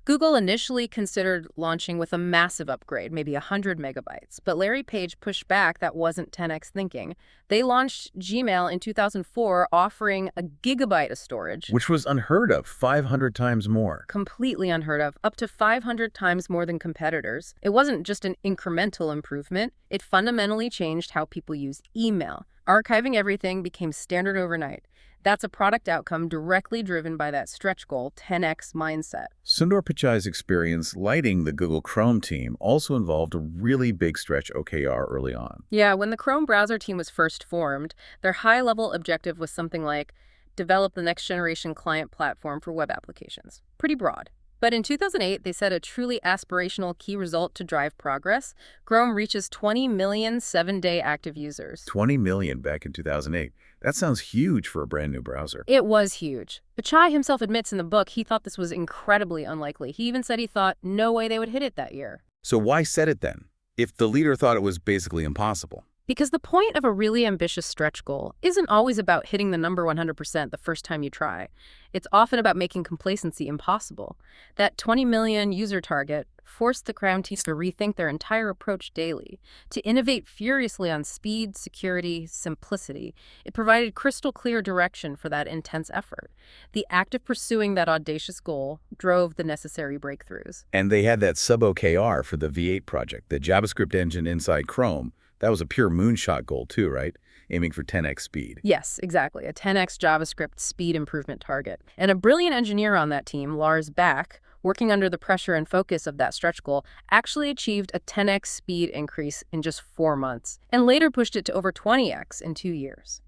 [SPEAKER 2] Google initially considered launching with a massive upgrade, maybe 100 megabytes, but Larry Page pushed back that wasn't 10x thinking. They launched Gmail in 2004, offering a gigabyte of storage.
[SPEAKER 1] Which was unheard of, 500 times more.
[SPEAKER 2] Completely unheard of, up to 500 times more than competitors. It wasn't just an incremental improvement. It fundamentally changed how people use email. Archiving everything became standard overnight. That's a product outcome directly driven by that stretch goal, 10x mindset.
[SPEAKER 1] Sundar Pichai's experience lighting the Google Chrome team also involved a really big stretch OKR early on.
[SPEAKER 2] Yeah, when the Chrome browser team was first formed, their high-level objective was something like develop the next-generation client platform for web applications. Pretty broad. But in 2008, they set a truly aspirational key result to drive progress. Chrome reaches 20 million 7-day active users.
[SPEAKER 1] 20 million back in 2008. That sounds huge for a brand new browser.
[SPEAKER 2] It was huge. Pichai himself admits in the book he thought this was incredibly unlikely. He even said he thought no way they would hit it that year.
[SPEAKER 1] So why set it then, if the leader thought it was basically impossible?
[SPEAKER 2] Because the point of a really ambitious stretch goal isn't always about hitting the number 100% the first time you try. It's often about making complacency impossible. That 20 million user target forced the Crown teams to rethink their entire approach daily, to innovate furiously on speed, security, simplicity. It provided crystal clear direction for that intense effort. The act of pursuing that audacious goal drove the necessary breakthroughs.
[SPEAKER 1] And they had that sub-OKR for the V8 project, the JavaScript engine inside Chrome. That was a pure moonshot goal too, right? Aiming for 10x speed.
[SPEAKER 2] Yes, exactly. A 10x JavaScript speed improvement target. And a brilliant engineer on that team, Lars Bak, working under the pressure and focus of that stretch goal, actually achieved a 10x speed increase in just 4 months, and later pushed it to over 20x in 2 years.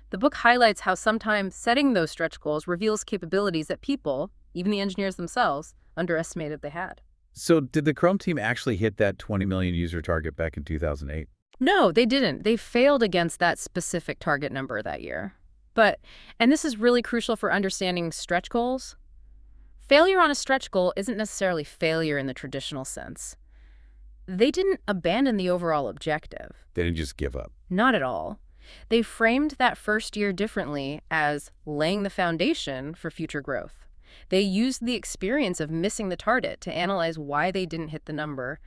[SPEAKER 2] The book highlights how sometimes setting those stretch goals reveals capabilities that people, even the engineers themselves, underestimated they had.
[SPEAKER 1] So did the Chrome team actually hit that 20 million user target back in 2008?
[SPEAKER 2] No, they didn't. They failed against that specific target number that year. And this is really crucial for understanding stretch goals. Failure on a stretch goal isn't necessarily failure in the traditional sense. They didn't abandon the overall objective.
[SPEAKER 1] They didn't just give up.
[SPEAKER 2] Not at all. They framed that first year differently as laying the foundation for future growth. They used the experience of missing the target to analyze why they didn't hit the number.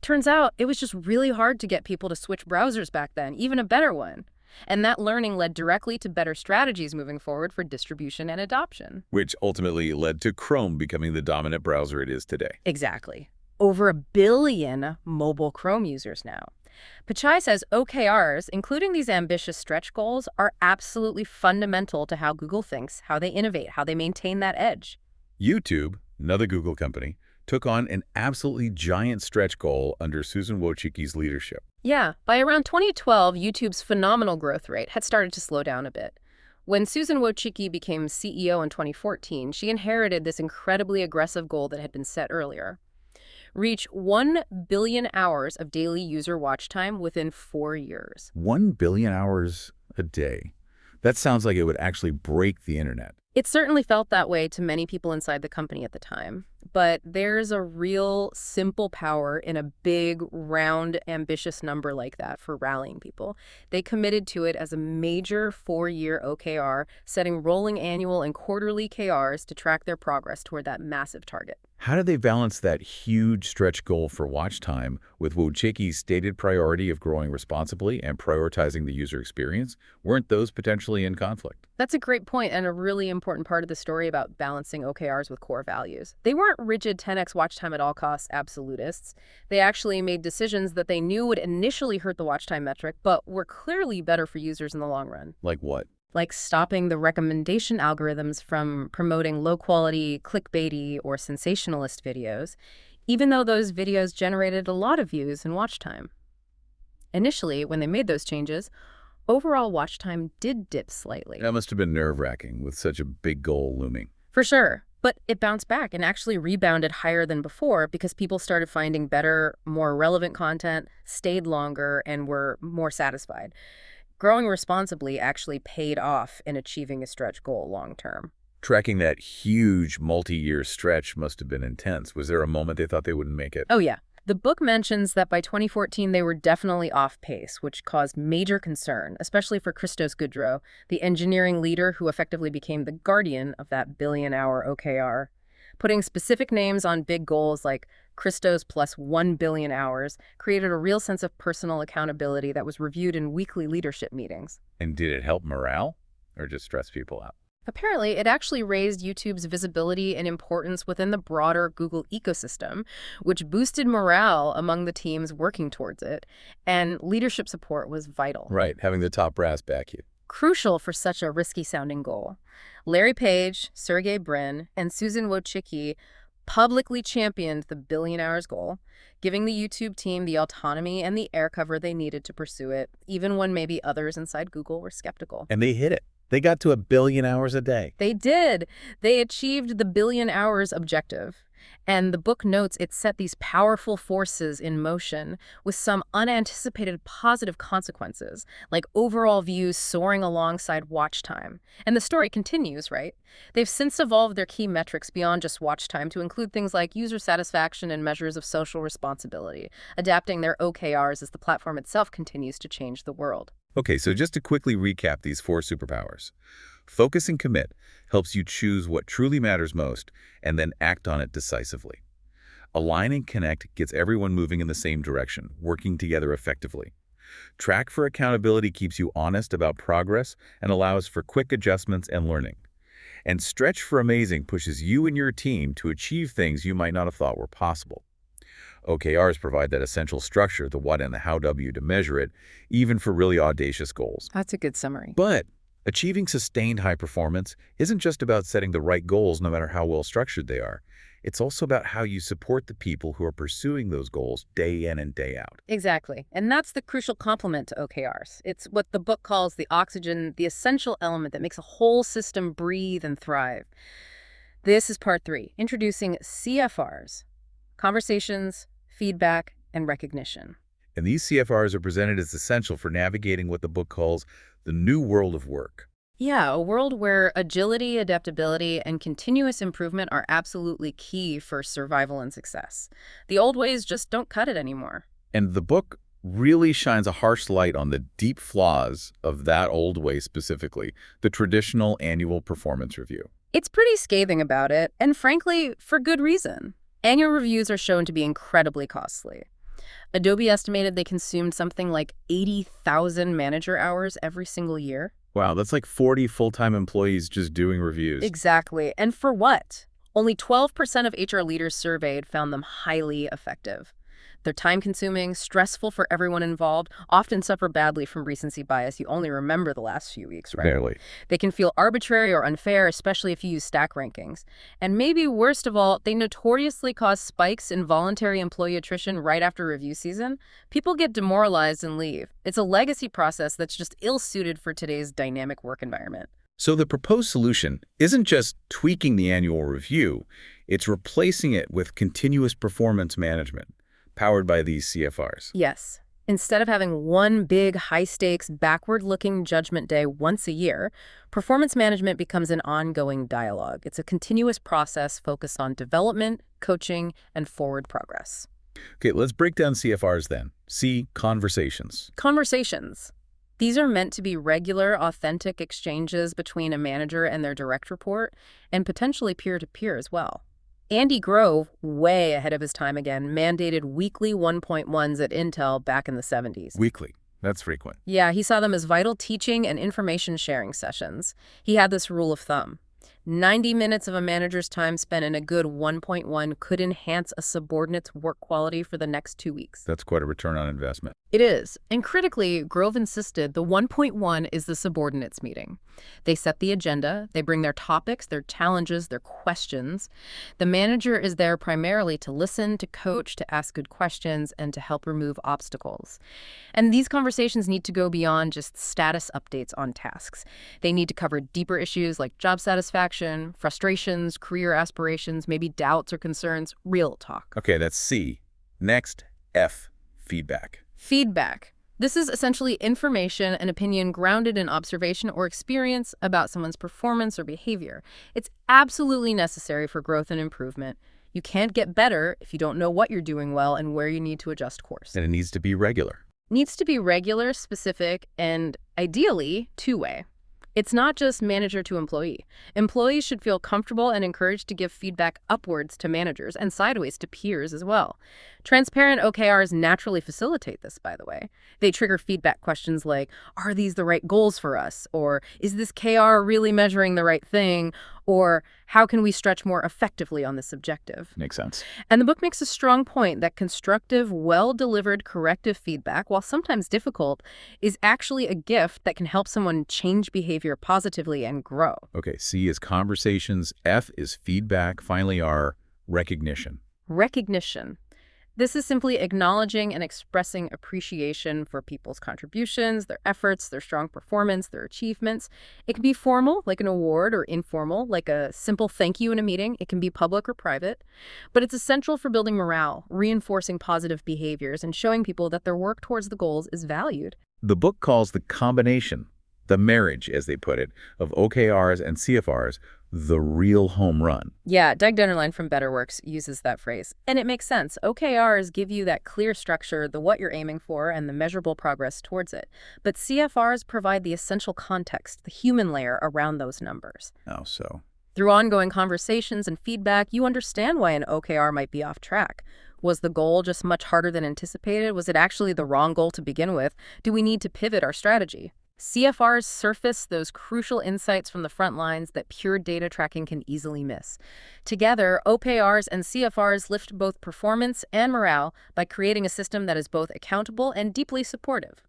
[SPEAKER 2] Turns out it was just really hard to get people to switch browsers back then, even a better one. And that learning led directly to better strategies moving forward for distribution and adoption.
[SPEAKER 1] Which ultimately led to Chrome becoming the dominant browser it is today.
[SPEAKER 2] Exactly. Over 1 billion mobile Chrome users now. Pichai says OKRs, including these ambitious stretch goals, are absolutely fundamental to how Google thinks, how they innovate, how they maintain that edge.
[SPEAKER 1] YouTube, another Google company, took on an absolutely giant stretch goal under Susan Wojcicki's leadership.
[SPEAKER 2] Yeah, by around 2012, YouTube's phenomenal growth rate had started to slow down a bit. When Susan Wojcicki became CEO in 2014, she inherited this incredibly aggressive goal that had been set earlier. Reach 1 billion hours of daily user watch time within 4 years.
[SPEAKER 1] 1 billion hours a day. That sounds like it would actually break the internet.
[SPEAKER 2] It certainly felt that way to many people inside the company at the time. But there's a real simple power in a big, round, ambitious number like that for rallying people. They committed to it as a major 4-year OKR, setting rolling annual and quarterly KRs to track their progress toward that massive target.
[SPEAKER 1] How do they balance that huge stretch goal for watch time with Wojcicki's stated priority of growing responsibly and prioritizing the user experience? Weren't those potentially in conflict?
[SPEAKER 2] That's a great point and a really important part of the story about balancing OKRs with core values. They weren't rigid 10x watch time at all costs absolutists. They actually made decisions that they knew would initially hurt the watch time metric, but were clearly better for users in the long run.
[SPEAKER 1] Like what?
[SPEAKER 2] Like stopping the recommendation algorithms from promoting low-quality, clickbaity, or sensationalist videos, even though those videos generated a lot of views and watch time. Initially, when they made those changes, overall watch time did dip slightly.
[SPEAKER 1] That must have been nerve-wracking with such a big goal looming.
[SPEAKER 2] For sure. But it bounced back and actually rebounded higher than before because people started finding better, more relevant content, stayed longer, and were more satisfied. Growing responsibly actually paid off in achieving a stretch goal long term.
[SPEAKER 1] Tracking that huge multi-year stretch must have been intense. Was there a moment they thought they wouldn't make it?
[SPEAKER 2] Oh, yeah. The book mentions that by 2014, they were definitely off pace, which caused major concern, especially for Christos Goudreau, the engineering leader who effectively became the guardian of that billion-hour OKR. Putting specific names on big goals like Christos plus 1 billion hours created a real sense of personal accountability that was reviewed in weekly leadership meetings.
[SPEAKER 1] And did it help morale or just stress people out?
[SPEAKER 2] Apparently, it actually raised YouTube's visibility and importance within the broader Google ecosystem, which boosted morale among the teams working towards it, and leadership support was vital.
[SPEAKER 1] Right, having the top brass back you.
[SPEAKER 2] Crucial for such a risky-sounding goal. Larry Page, Sergey Brin, and Susan Wojcicki publicly championed the billion hours goal, giving the YouTube team the autonomy and the air cover they needed to pursue it, even when maybe others inside Google were skeptical.
[SPEAKER 1] And they hit it. They got to 1 billion hours a day.
[SPEAKER 2] They did. They achieved the billion hours objective. And the book notes it set these powerful forces in motion with some unanticipated positive consequences, like overall views soaring alongside watch time. And the story continues, right? They've since evolved their key metrics beyond just watch time to include things like user satisfaction and measures of social responsibility, adapting their OKRs as the platform itself continues to change the world.
[SPEAKER 1] Okay, so just to quickly recap these 4 superpowers. Focus and commit helps you choose what truly matters most and then act on it decisively. Align and connect gets everyone moving in the same direction, working together effectively. Track for accountability keeps you honest about progress and allows for quick adjustments and learning. And stretch for amazing pushes you and your team to achieve things you might not have thought were possible. OKRs provide that essential structure, the what and the how W to measure it, even for really audacious goals.
[SPEAKER 2] That's a good summary.
[SPEAKER 1] But achieving sustained high performance isn't just about setting the right goals no matter how well structured they are. It's also about how you support the people who are pursuing those goals day in and day out.
[SPEAKER 2] Exactly. And that's the crucial complement to OKRs. It's what the book calls the oxygen, the essential element that makes a whole system breathe and thrive. This is part 3, introducing CFRs, conversations, feedback, and recognition.
[SPEAKER 1] And these CFRs are presented as essential for navigating what the book calls the new world of work.
[SPEAKER 2] Yeah, a world where agility, adaptability, and continuous improvement are absolutely key for survival and success. The old ways just don't cut it anymore.
[SPEAKER 1] And the book really shines a harsh light on the deep flaws of that old way specifically, the traditional annual performance review.
[SPEAKER 2] It's pretty scathing about it, and frankly, for good reason. Annual reviews are shown to be incredibly costly. Adobe estimated they consumed something like 80,000 manager hours every single year.
[SPEAKER 1] Wow, that's like 40 full-time employees just doing reviews.
[SPEAKER 2] Exactly. And for what? Only 12% of HR leaders surveyed found them highly effective. They're time-consuming, stressful for everyone involved, often suffer badly from recency bias. You only remember the last few weeks, right?
[SPEAKER 1] Barely.
[SPEAKER 2] They can feel arbitrary or unfair, especially if you use stack rankings. And maybe worst of all, they notoriously cause spikes in voluntary employee attrition right after review season. People get demoralized and leave. It's a legacy process that's just ill-suited for today's dynamic work environment.
[SPEAKER 1] So the proposed solution isn't just tweaking the annual review, it's replacing it with continuous performance management, powered by these CFRs.
[SPEAKER 2] Yes. Instead of having one big, high-stakes, backward-looking judgment day once a year, performance management becomes an ongoing dialogue. It's a continuous process focused on development, coaching, and forward progress.
[SPEAKER 1] Okay, let's break down CFRs then. C, conversations.
[SPEAKER 2] Conversations. These are meant to be regular, authentic exchanges between a manager and their direct report, and potentially peer-to-peer as well. Andy Grove, way ahead of his time again, mandated weekly 1.1s at Intel back in the 70s.
[SPEAKER 1] Weekly. That's frequent.
[SPEAKER 2] Yeah, he saw them as vital teaching and information sharing sessions. He had this rule of thumb. 90 minutes of a manager's time spent in a good 1.1 could enhance a subordinate's work quality for the next 2 weeks.
[SPEAKER 1] That's quite a return on investment.
[SPEAKER 2] It is. And critically, Grove insisted the 1.1 is the subordinates meeting. They set the agenda, they bring their topics, their challenges, their questions. The manager is there primarily to listen, to coach, to ask good questions, and to help remove obstacles. And these conversations need to go beyond just status updates on tasks. They need to cover deeper issues like job satisfaction, frustrations, career aspirations, maybe doubts or concerns, real talk.
[SPEAKER 1] Okay, that's C. Next, F, feedback.
[SPEAKER 2] Feedback. This is essentially information and opinion grounded in observation or experience about someone's performance or behavior. It's absolutely necessary for growth and improvement. You can't get better if you don't know what you're doing well and where you need to adjust course.
[SPEAKER 1] And it needs to be regular.
[SPEAKER 2] Needs to be regular, specific, and ideally two-way. It's not just manager to employee. Employees should feel comfortable and encouraged to give feedback upwards to managers and sideways to peers as well. Transparent OKRs naturally facilitate this, by the way. They trigger feedback questions like, are these the right goals for us? Or is this KR really measuring the right thing? Or how can we stretch more effectively on this objective?
[SPEAKER 1] Makes sense.
[SPEAKER 2] And the book makes a strong point that constructive, well-delivered corrective feedback, while sometimes difficult, is actually a gift that can help someone change behavior positively and grow.
[SPEAKER 1] Okay, C is conversations, F is feedback, finally R, recognition.
[SPEAKER 2] Recognition. This is simply acknowledging and expressing appreciation for people's contributions, their efforts, their strong performance, their achievements. It can be formal, like an award, or informal, like a simple thank you in a meeting. It can be public or private. But it's essential for building morale, reinforcing positive behaviors, and showing people that their work towards the goals is valued.
[SPEAKER 1] The book calls the combination, the marriage, as they put it, of OKRs and CFRs, the real home run.
[SPEAKER 2] Yeah, Doug Dennerlein from BetterWorks uses that phrase. And it makes sense. OKRs give you that clear structure, the what you're aiming for, and the measurable progress towards it. But CFRs provide the essential context, the human layer around those numbers.
[SPEAKER 1] Oh, so?
[SPEAKER 2] Through ongoing conversations and feedback, you understand why an OKR might be off track. Was the goal just much harder than anticipated? Was it actually the wrong goal to begin with? Do we need to pivot our strategy? CFRs surface those crucial insights from the front lines that pure data tracking can easily miss. Together, OKRs and CFRs lift both performance and morale by creating a system that is both accountable and deeply supportive.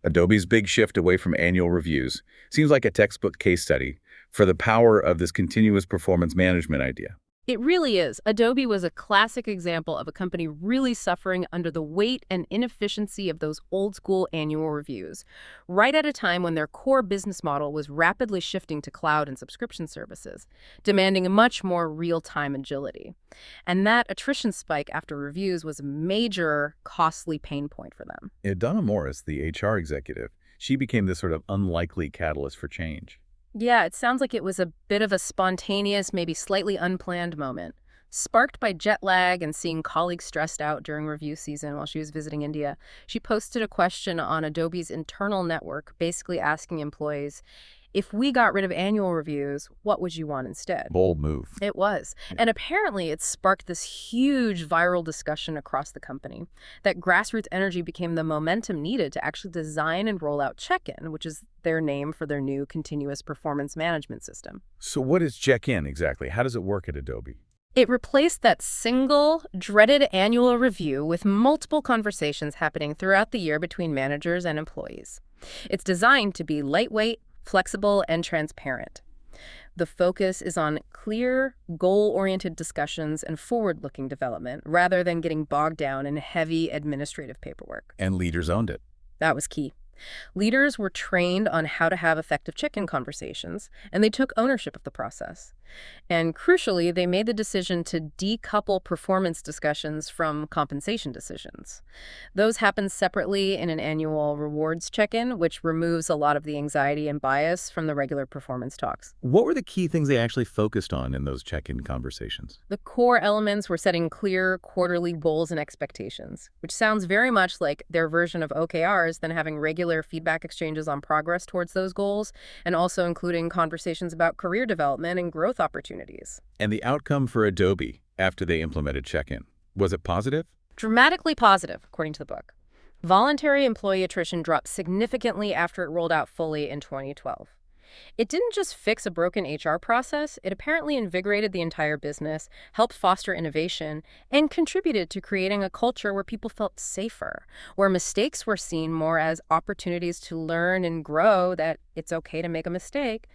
[SPEAKER 1] Adobe's big shift away from annual reviews seems like a textbook case study for the power of this continuous performance management idea.
[SPEAKER 2] It really is. Adobe was a classic example of a company really suffering under the weight and inefficiency of those old-school annual reviews, right at a time when their core business model was rapidly shifting to cloud and subscription services, demanding a much more real-time agility. And that attrition spike after reviews was a major, costly pain point for them.
[SPEAKER 1] Donna Morris, the HR executive, she became this sort of unlikely catalyst for change.
[SPEAKER 2] Yeah, it sounds like it was a bit of a spontaneous, maybe slightly unplanned moment. Sparked by jet lag and seeing colleagues stressed out during review season while she was visiting India, she posted a question on Adobe's internal network, basically asking employees, if we got rid of annual reviews, what would you want instead?
[SPEAKER 1] Bold move.
[SPEAKER 2] It was. And apparently it sparked this huge viral discussion across the company. That grassroots energy became the momentum needed to actually design and roll out Check-In, which is their name for their new continuous performance management system.
[SPEAKER 1] So what is Check-In exactly? How does it work at Adobe?
[SPEAKER 2] It replaced that single, dreaded annual review with multiple conversations happening throughout the year between managers and employees. It's designed to be lightweight, flexible, and transparent. The focus is on clear, goal-oriented discussions and forward-looking development, rather than getting bogged down in heavy administrative paperwork.
[SPEAKER 1] And leaders owned it.
[SPEAKER 2] That was key. Leaders were trained on how to have effective check-in conversations, and they took ownership of the process. And crucially, they made the decision to decouple performance discussions from compensation decisions. Those happen separately in an annual rewards check-in, which removes a lot of the anxiety and bias from the regular performance talks.
[SPEAKER 1] What were the key things they actually focused on in those check-in conversations?
[SPEAKER 2] The core elements were setting clear quarterly goals and expectations, which sounds very much like their version of OKRs, then having regular feedback exchanges on progress towards those goals, and also including conversations about career development and growth opportunities.
[SPEAKER 1] And the outcome for Adobe after they implemented check-in, was it positive?
[SPEAKER 2] Dramatically positive, according to the book. Voluntary employee attrition dropped significantly after it rolled out fully in 2012. It didn't just fix a broken HR process, it apparently invigorated the entire business, helped foster innovation, and contributed to creating a culture where people felt safer, where mistakes were seen more as opportunities to learn and grow, that it's okay to make a mistake.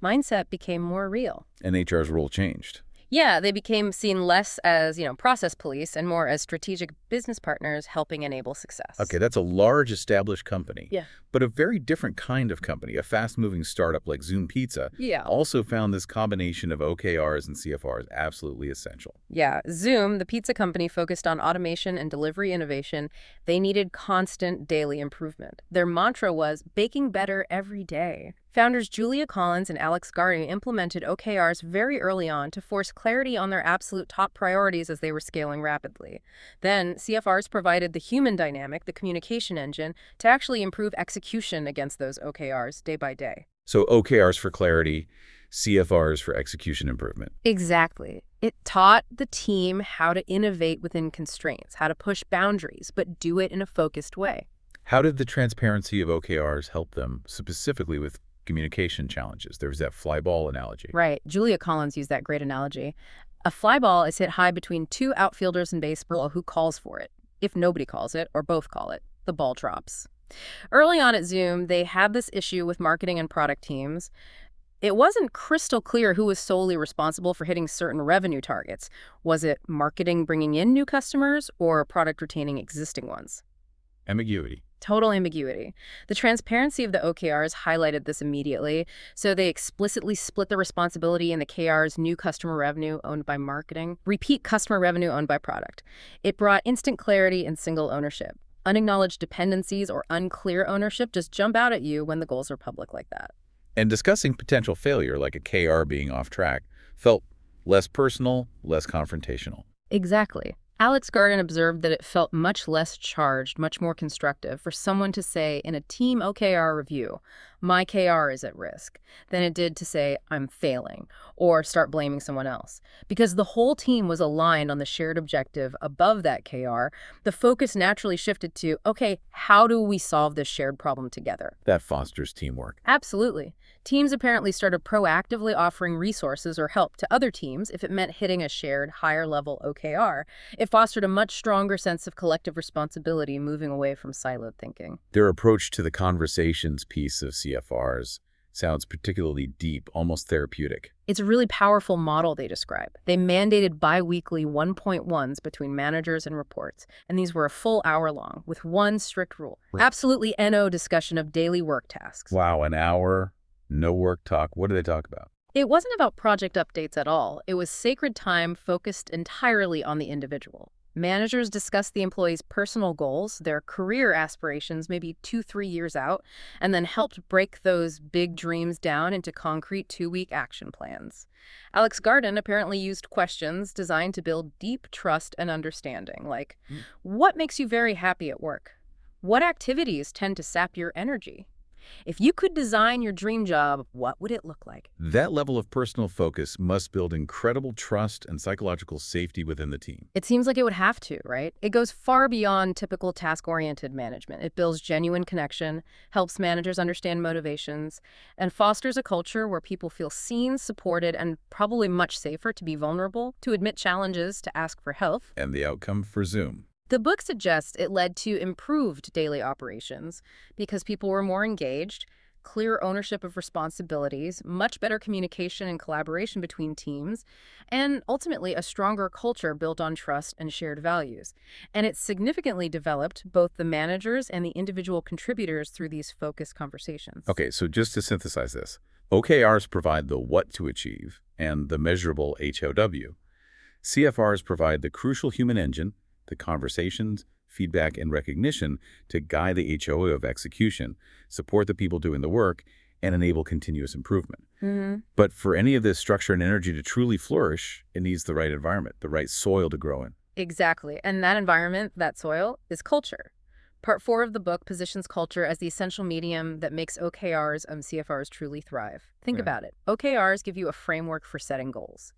[SPEAKER 2] Mindset became more real.
[SPEAKER 1] And HR's role changed.
[SPEAKER 2] Yeah, they became seen less as, process police and more as strategic business partners helping enable success.
[SPEAKER 1] Okay, that's a large established company.
[SPEAKER 2] Yeah.
[SPEAKER 1] But a very different kind of company, a fast-moving startup like Zoom Pizza,
[SPEAKER 2] Yeah.
[SPEAKER 1] also found this combination of OKRs and CFRs absolutely essential.
[SPEAKER 2] Yeah, Zoom, the pizza company, focused on automation and delivery innovation. They needed constant daily improvement. Their mantra was baking better every day. Founders Julia Collins and Alex Gardy implemented OKRs very early on to force clarity on their absolute top priorities as they were scaling rapidly. Then, CFRs provided the human dynamic, the communication engine, to actually improve execution against those OKRs day by day.
[SPEAKER 1] So OKRs for clarity, CFRs for execution improvement.
[SPEAKER 2] Exactly. It taught the team how to innovate within constraints, how to push boundaries, but do it in a focused way.
[SPEAKER 1] How did the transparency of OKRs help them, specifically with communication challenges? There was that fly ball analogy.
[SPEAKER 2] Right. Julia Collins used that great analogy. A fly ball is hit high between two outfielders in baseball who calls for it. If nobody calls it, or both call it, the ball drops. Early on at Zoom, they had this issue with marketing and product teams. It wasn't crystal clear who was solely responsible for hitting certain revenue targets. Was it marketing bringing in new customers or product retaining existing ones?
[SPEAKER 1] Ambiguity.
[SPEAKER 2] Total ambiguity. The transparency of the OKRs highlighted this immediately, so they explicitly split the responsibility in the KR's new customer revenue owned by marketing, repeat customer revenue owned by product. It brought instant clarity and single ownership. Unacknowledged dependencies or unclear ownership just jump out at you when the goals are public like that.
[SPEAKER 1] And discussing potential failure, like a KR being off track, felt less personal, less confrontational.
[SPEAKER 2] Exactly. Alex Garden observed that it felt much less charged, much more constructive for someone to say in a team OKR review, my KR is at risk, than it did to say, I'm failing, or start blaming someone else. Because the whole team was aligned on the shared objective above that KR, the focus naturally shifted to, okay, how do we solve this shared problem together?
[SPEAKER 1] That fosters teamwork.
[SPEAKER 2] Absolutely. Teams apparently started proactively offering resources or help to other teams if it meant hitting a shared higher-level OKR. It fostered a much stronger sense of collective responsibility, moving away from siloed thinking.
[SPEAKER 1] Their approach to the conversations piece of CFRs sounds particularly deep, almost therapeutic.
[SPEAKER 2] It's a really powerful model they describe. They mandated bi-weekly 1.1s between managers and reports, and these were a full hour long, with one strict rule.
[SPEAKER 1] Right.
[SPEAKER 2] Absolutely NO discussion of daily work tasks.
[SPEAKER 1] Wow, an hour, no work talk. What do they talk about?
[SPEAKER 2] It wasn't about project updates at all. It was sacred time focused entirely on the individual. Managers discussed the employee's personal goals, their career aspirations, maybe 2-3 years out, and then helped break those big dreams down into concrete 2-week action plans. Alex Garden apparently used questions designed to build deep trust and understanding, like, what makes you very happy at work? What activities tend to sap your energy? If you could design your dream job, what would it look like?
[SPEAKER 1] That level of personal focus must build incredible trust and psychological safety within the team.
[SPEAKER 2] It seems like it would have to, right? It goes far beyond typical task-oriented management. It builds genuine connection, helps managers understand motivations, and fosters a culture where people feel seen, supported, and probably much safer to be vulnerable, to admit challenges, to ask for help.
[SPEAKER 1] And the outcome for Zoom.
[SPEAKER 2] The book suggests it led to improved daily operations because people were more engaged, clear ownership of responsibilities, much better communication and collaboration between teams, and ultimately a stronger culture built on trust and shared values. And it significantly developed both the managers and the individual contributors through these focused conversations.
[SPEAKER 1] Okay, so just to synthesize this, OKRs provide the what to achieve and the measurable HOW. CFRs provide the crucial human engine, the conversations, feedback, and recognition to guide the HOA of execution, support the people doing the work, and enable continuous improvement. But for any of this structure and energy to truly flourish, it needs the right environment, the right soil to grow in.
[SPEAKER 2] Exactly. And that environment, that soil, is culture. Part 4 of the book positions culture as the essential medium that makes OKRs and CFRs truly thrive. Think about it. OKRs give you a framework for setting goals.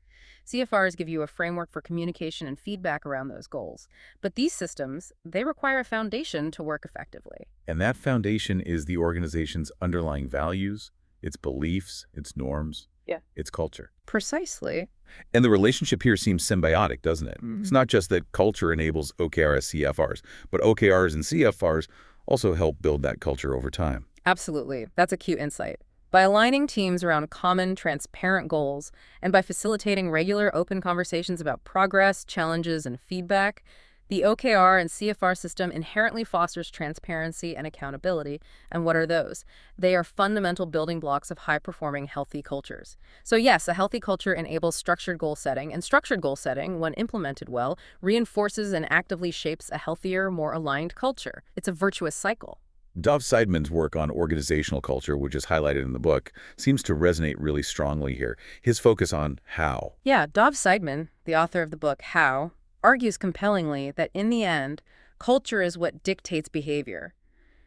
[SPEAKER 2] CFRs give you a framework for communication and feedback around those goals. But these systems, they require a foundation to work effectively.
[SPEAKER 1] And that foundation is the organization's underlying values, its beliefs, its norms, its culture.
[SPEAKER 2] Precisely.
[SPEAKER 1] And the relationship here seems symbiotic, doesn't it? It's not just that culture enables OKRs, CFRs, but OKRs and CFRs also help build that culture over time.
[SPEAKER 2] Absolutely. That's a cute insight. By aligning teams around common, transparent goals, and by facilitating regular, open conversations about progress, challenges, and feedback, the OKR and CFR system inherently fosters transparency and accountability. And what are those? They are fundamental building blocks of high-performing, healthy cultures. So yes, a healthy culture enables structured goal setting, and structured goal setting, when implemented well, reinforces and actively shapes a healthier, more aligned culture. It's a virtuous cycle.
[SPEAKER 1] Dov Seidman's work on organizational culture, which is highlighted in the book, seems to resonate really strongly here. His focus on how.
[SPEAKER 2] Yeah, Dov Seidman, the author of the book How, argues compellingly that in the end, culture is what dictates behavior,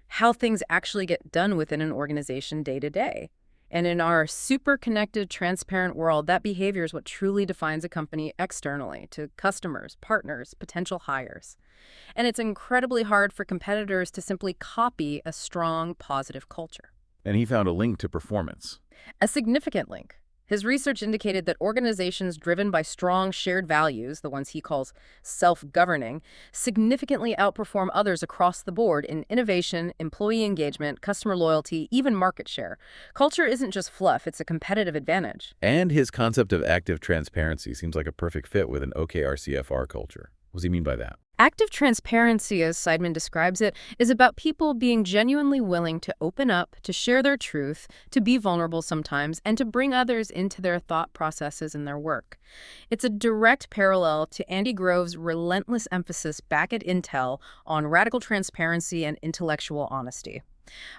[SPEAKER 2] how things actually get done within an organization day to day. And in our super connected, transparent world, that behavior is what truly defines a company externally to customers, partners, potential hires. And it's incredibly hard for competitors to simply copy a strong, positive culture.
[SPEAKER 1] And he found a link to performance.
[SPEAKER 2] A significant link. His research indicated that organizations driven by strong shared values, the ones he calls self-governing, significantly outperform others across the board in innovation, employee engagement, customer loyalty, even market share. Culture isn't just fluff, it's a competitive advantage.
[SPEAKER 1] And his concept of active transparency seems like a perfect fit with an OKR CFR culture. What does he mean by that?
[SPEAKER 2] Active transparency, as Seidman describes it, is about people being genuinely willing to open up, to share their truth, to be vulnerable sometimes, and to bring others into their thought processes and their work. It's a direct parallel to Andy Grove's relentless emphasis back at Intel on radical transparency and intellectual honesty.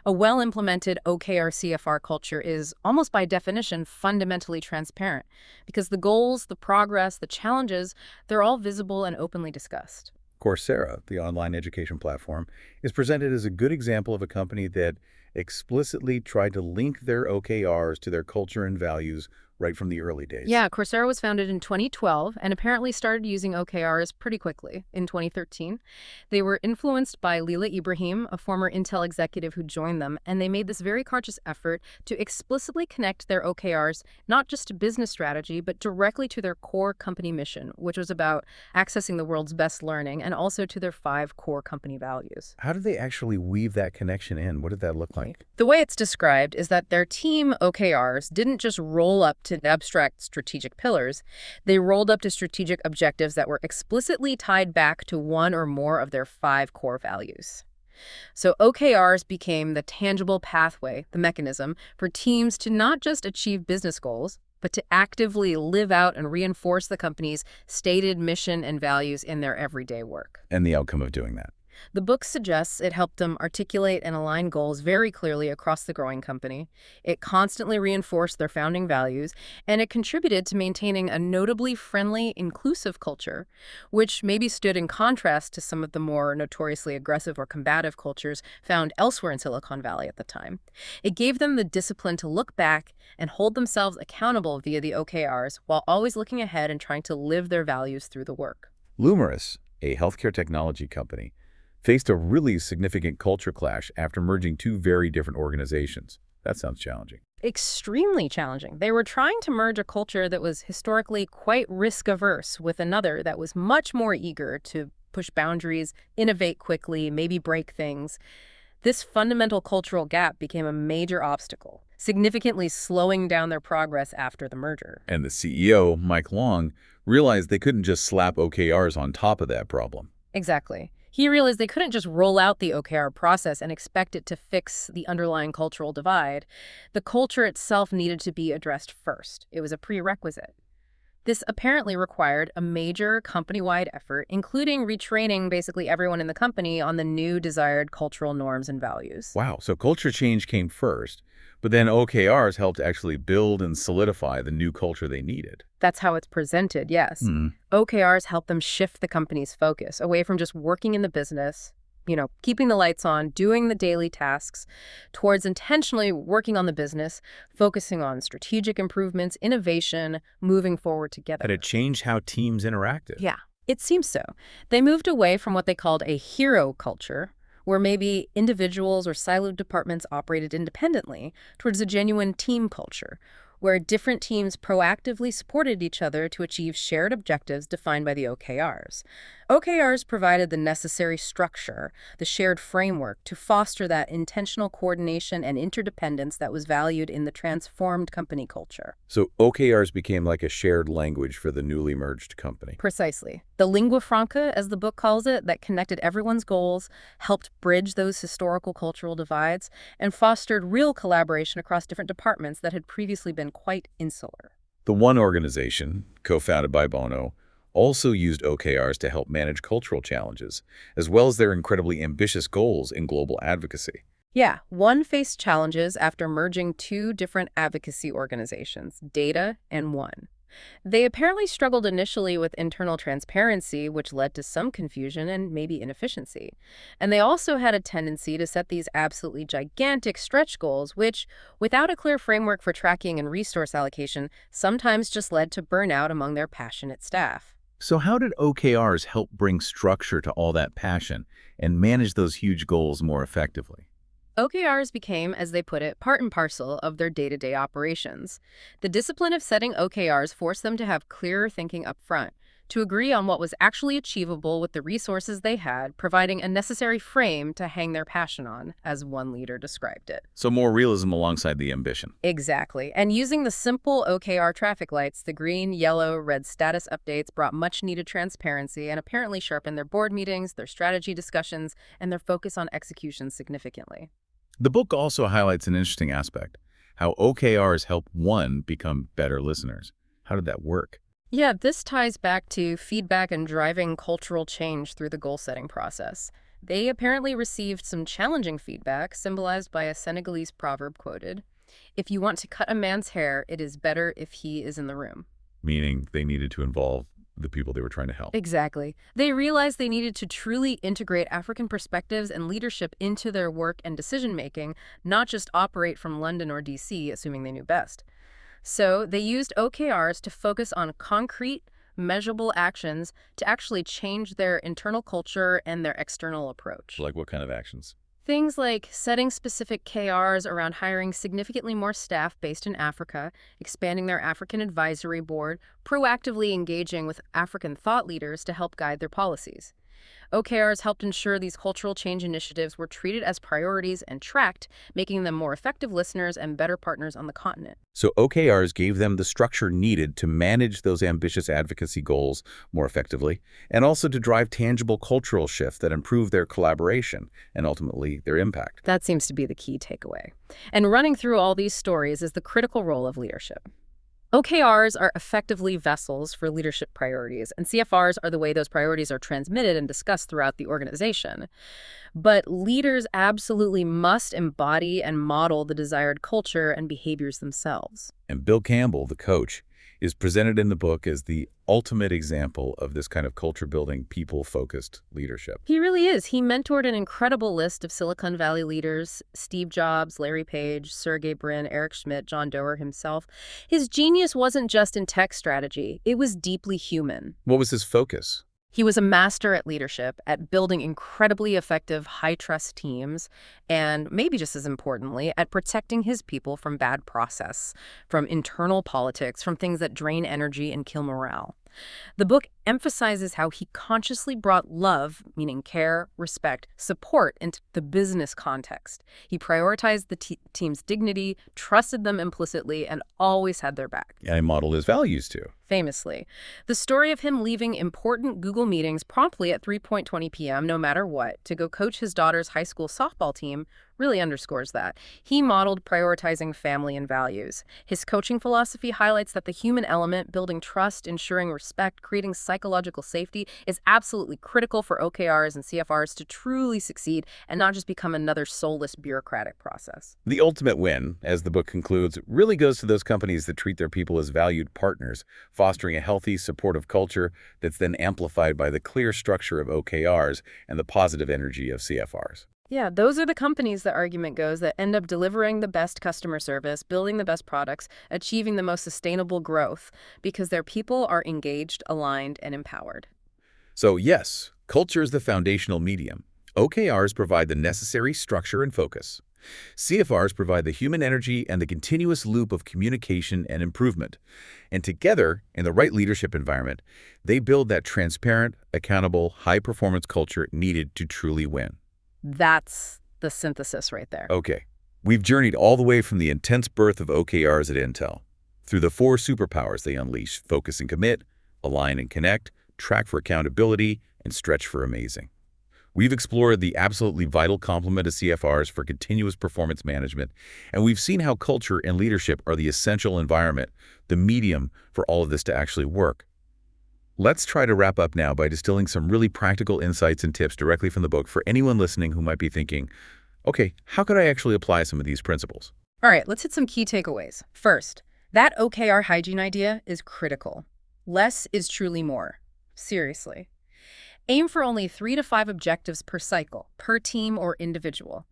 [SPEAKER 2] A well-implemented OKR-CFR culture is, almost by definition, fundamentally transparent, because the goals, the progress, the challenges, they're all visible and openly discussed.
[SPEAKER 1] Coursera, the online education platform, is presented as a good example of a company that explicitly tried to link their OKRs to their culture and values right from the early days.
[SPEAKER 2] Yeah, Coursera was founded in 2012 and apparently started using OKRs pretty quickly in 2013. They were influenced by Leela Ibrahim, a former Intel executive who joined them, and they made this very conscious effort to explicitly connect their OKRs not just to business strategy, but directly to their core company mission, which was about accessing the world's best learning, and also to their 5 core company values.
[SPEAKER 1] How did they actually weave that connection in? What did that look like?
[SPEAKER 2] The way it's described is that their team OKRs didn't just roll up to abstract strategic pillars. They rolled up to strategic objectives that were explicitly tied back to one or more of their 5 core values. So OKRs became the tangible pathway, the mechanism, for teams to not just achieve business goals, but to actively live out and reinforce the company's stated mission and values in their everyday work.
[SPEAKER 1] And the outcome of doing that.
[SPEAKER 2] The book suggests it helped them articulate and align goals very clearly across the growing company. It constantly reinforced their founding values, and it contributed to maintaining a notably friendly, inclusive culture, which maybe stood in contrast to some of the more notoriously aggressive or combative cultures found elsewhere in Silicon Valley at the time. It gave them the discipline to look back and hold themselves accountable via the OKRs, while always looking ahead and trying to live their values through the work.
[SPEAKER 1] Lumeris, a healthcare technology company, faced a really significant culture clash after merging 2 very different organizations. That sounds challenging.
[SPEAKER 2] Extremely challenging. They were trying to merge a culture that was historically quite risk-averse with another that was much more eager to push boundaries, innovate quickly, maybe break things. This fundamental cultural gap became a major obstacle, significantly slowing down their progress after the merger.
[SPEAKER 1] And the CEO, Mike Long, realized they couldn't just slap OKRs on top of that problem.
[SPEAKER 2] Exactly. He realized they couldn't just roll out the OKR process and expect it to fix the underlying cultural divide. The culture itself needed to be addressed first. It was a prerequisite. This apparently required a major company-wide effort, including retraining basically everyone in the company on the new desired cultural norms and values.
[SPEAKER 1] Wow, so culture change came first, but then OKRs helped actually build and solidify the new culture they needed.
[SPEAKER 2] That's how it's presented, yes. OKRs help them shift the company's focus away from just working in the business, keeping the lights on, doing the daily tasks, towards intentionally working on the business, focusing on strategic improvements, innovation, moving forward together.
[SPEAKER 1] Had it changed how teams interacted?
[SPEAKER 2] Yeah, it seems so. They moved away from what they called a hero culture, where maybe individuals or siloed departments operated independently, towards a genuine team culture, where different teams proactively supported each other to achieve shared objectives defined by the OKRs. OKRs provided the necessary structure, the shared framework, to foster that intentional coordination and interdependence that was valued in the transformed company culture.
[SPEAKER 1] So OKRs became like a shared language for the newly merged company.
[SPEAKER 2] Precisely. The lingua franca, as the book calls it, that connected everyone's goals, helped bridge those historical cultural divides, and fostered real collaboration across different departments that had previously been quite insular.
[SPEAKER 1] The One organization, co-founded by Bono, also used OKRs to help manage cultural challenges, as well as their incredibly ambitious goals in global advocacy.
[SPEAKER 2] Yeah, One faced challenges after merging two different advocacy organizations, Data and One. They apparently struggled initially with internal transparency, which led to some confusion and maybe inefficiency. And they also had a tendency to set these absolutely gigantic stretch goals, which, without a clear framework for tracking and resource allocation, sometimes just led to burnout among their passionate staff.
[SPEAKER 1] So how did OKRs help bring structure to all that passion and manage those huge goals more effectively?
[SPEAKER 2] OKRs became, as they put it, part and parcel of their day-to-day operations. The discipline of setting OKRs forced them to have clearer thinking up front, to agree on what was actually achievable with the resources they had, providing a necessary frame to hang their passion on, as one leader described it.
[SPEAKER 1] So more realism alongside the ambition.
[SPEAKER 2] Exactly. And using the simple OKR traffic lights, the green, yellow, red status updates brought much-needed transparency and apparently sharpened their board meetings, their strategy discussions, and their focus on execution significantly.
[SPEAKER 1] The book also highlights an interesting aspect, how OKRs help one become better listeners. How did that work?
[SPEAKER 2] Yeah, this ties back to feedback and driving cultural change through the goal-setting process. They apparently received some challenging feedback, symbolized by a Senegalese proverb quoted, "If you want to cut a man's hair, it is better if he is in the room."
[SPEAKER 1] Meaning they needed to involve the people they were trying to help.
[SPEAKER 2] Exactly. They realized they needed to truly integrate African perspectives and leadership into their work and decision-making, not just operate from London or DC, assuming they knew best. So they used OKRs to focus on concrete, measurable actions to actually change their internal culture and their external approach.
[SPEAKER 1] Like what kind of actions?
[SPEAKER 2] Things like setting specific KRs around hiring significantly more staff based in Africa, expanding their African advisory board, proactively engaging with African thought leaders to help guide their policies. OKRs helped ensure these cultural change initiatives were treated as priorities and tracked, making them more effective listeners and better partners on the continent.
[SPEAKER 1] So OKRs gave them the structure needed to manage those ambitious advocacy goals more effectively, and also to drive tangible cultural shift that improved their collaboration and ultimately their impact.
[SPEAKER 2] That seems to be the key takeaway. And running through all these stories is the critical role of leadership. OKRs are effectively vessels for leadership priorities, and CFRs are the way those priorities are transmitted and discussed throughout the organization. But leaders absolutely must embody and model the desired culture and behaviors themselves.
[SPEAKER 1] And Bill Campbell, the coach, is presented in the book as the ultimate example of this kind of culture-building, people-focused leadership.
[SPEAKER 2] He really is. He mentored an incredible list of Silicon Valley leaders: Steve Jobs, Larry Page, Sergey Brin, Eric Schmidt, John Doerr himself. His genius wasn't just in tech strategy. It was deeply human.
[SPEAKER 1] What was his focus?
[SPEAKER 2] He was a master at leadership, at building incredibly effective, high-trust teams, and maybe just as importantly, at protecting his people from bad process, from internal politics, from things that drain energy and kill morale. The book emphasizes how he consciously brought love, meaning care, respect, support, into the business context. He prioritized the team's dignity, trusted them implicitly, and always had their back.
[SPEAKER 1] And he modeled his values too.
[SPEAKER 2] Famously. The story of him leaving important Google meetings promptly at 3:20 p.m., no matter what, to go coach his daughter's high school softball team really underscores that. He modeled prioritizing family and values. His coaching philosophy highlights that the human element, building trust, ensuring respect, creating psychological safety, is absolutely critical for OKRs and CFRs to truly succeed and not just become another soulless bureaucratic process.
[SPEAKER 1] The ultimate win, as the book concludes, really goes to those companies that treat their people as valued partners, fostering a healthy, supportive culture that's then amplified by the clear structure of OKRs and the positive energy of CFRs.
[SPEAKER 2] Yeah, those are the companies, the argument goes, that end up delivering the best customer service, building the best products, achieving the most sustainable growth, because their people are engaged, aligned, and empowered.
[SPEAKER 1] So yes, culture is the foundational medium. OKRs provide the necessary structure and focus. CFRs provide the human energy and the continuous loop of communication and improvement. And together, in the right leadership environment, they build that transparent, accountable, high-performance culture needed to truly win.
[SPEAKER 2] That's the synthesis right there.
[SPEAKER 1] Okay, we've journeyed all the way from the intense birth of OKRs at Intel, through the 4 superpowers they unleash: focus and commit, align and connect, track for accountability, and stretch for amazing. We've explored the absolutely vital complement of CFRs for continuous performance management, and we've seen how culture and leadership are the essential environment, the medium for all of this to actually work. Let's try to wrap up now by distilling some really practical insights and tips directly from the book for anyone listening who might be thinking, okay, how could I actually apply some of these principles?
[SPEAKER 2] All right, let's hit some key takeaways. First, that OKR hygiene idea is critical. Less is truly more. Seriously. Aim for only 3 to 5 objectives per cycle, per team or individual.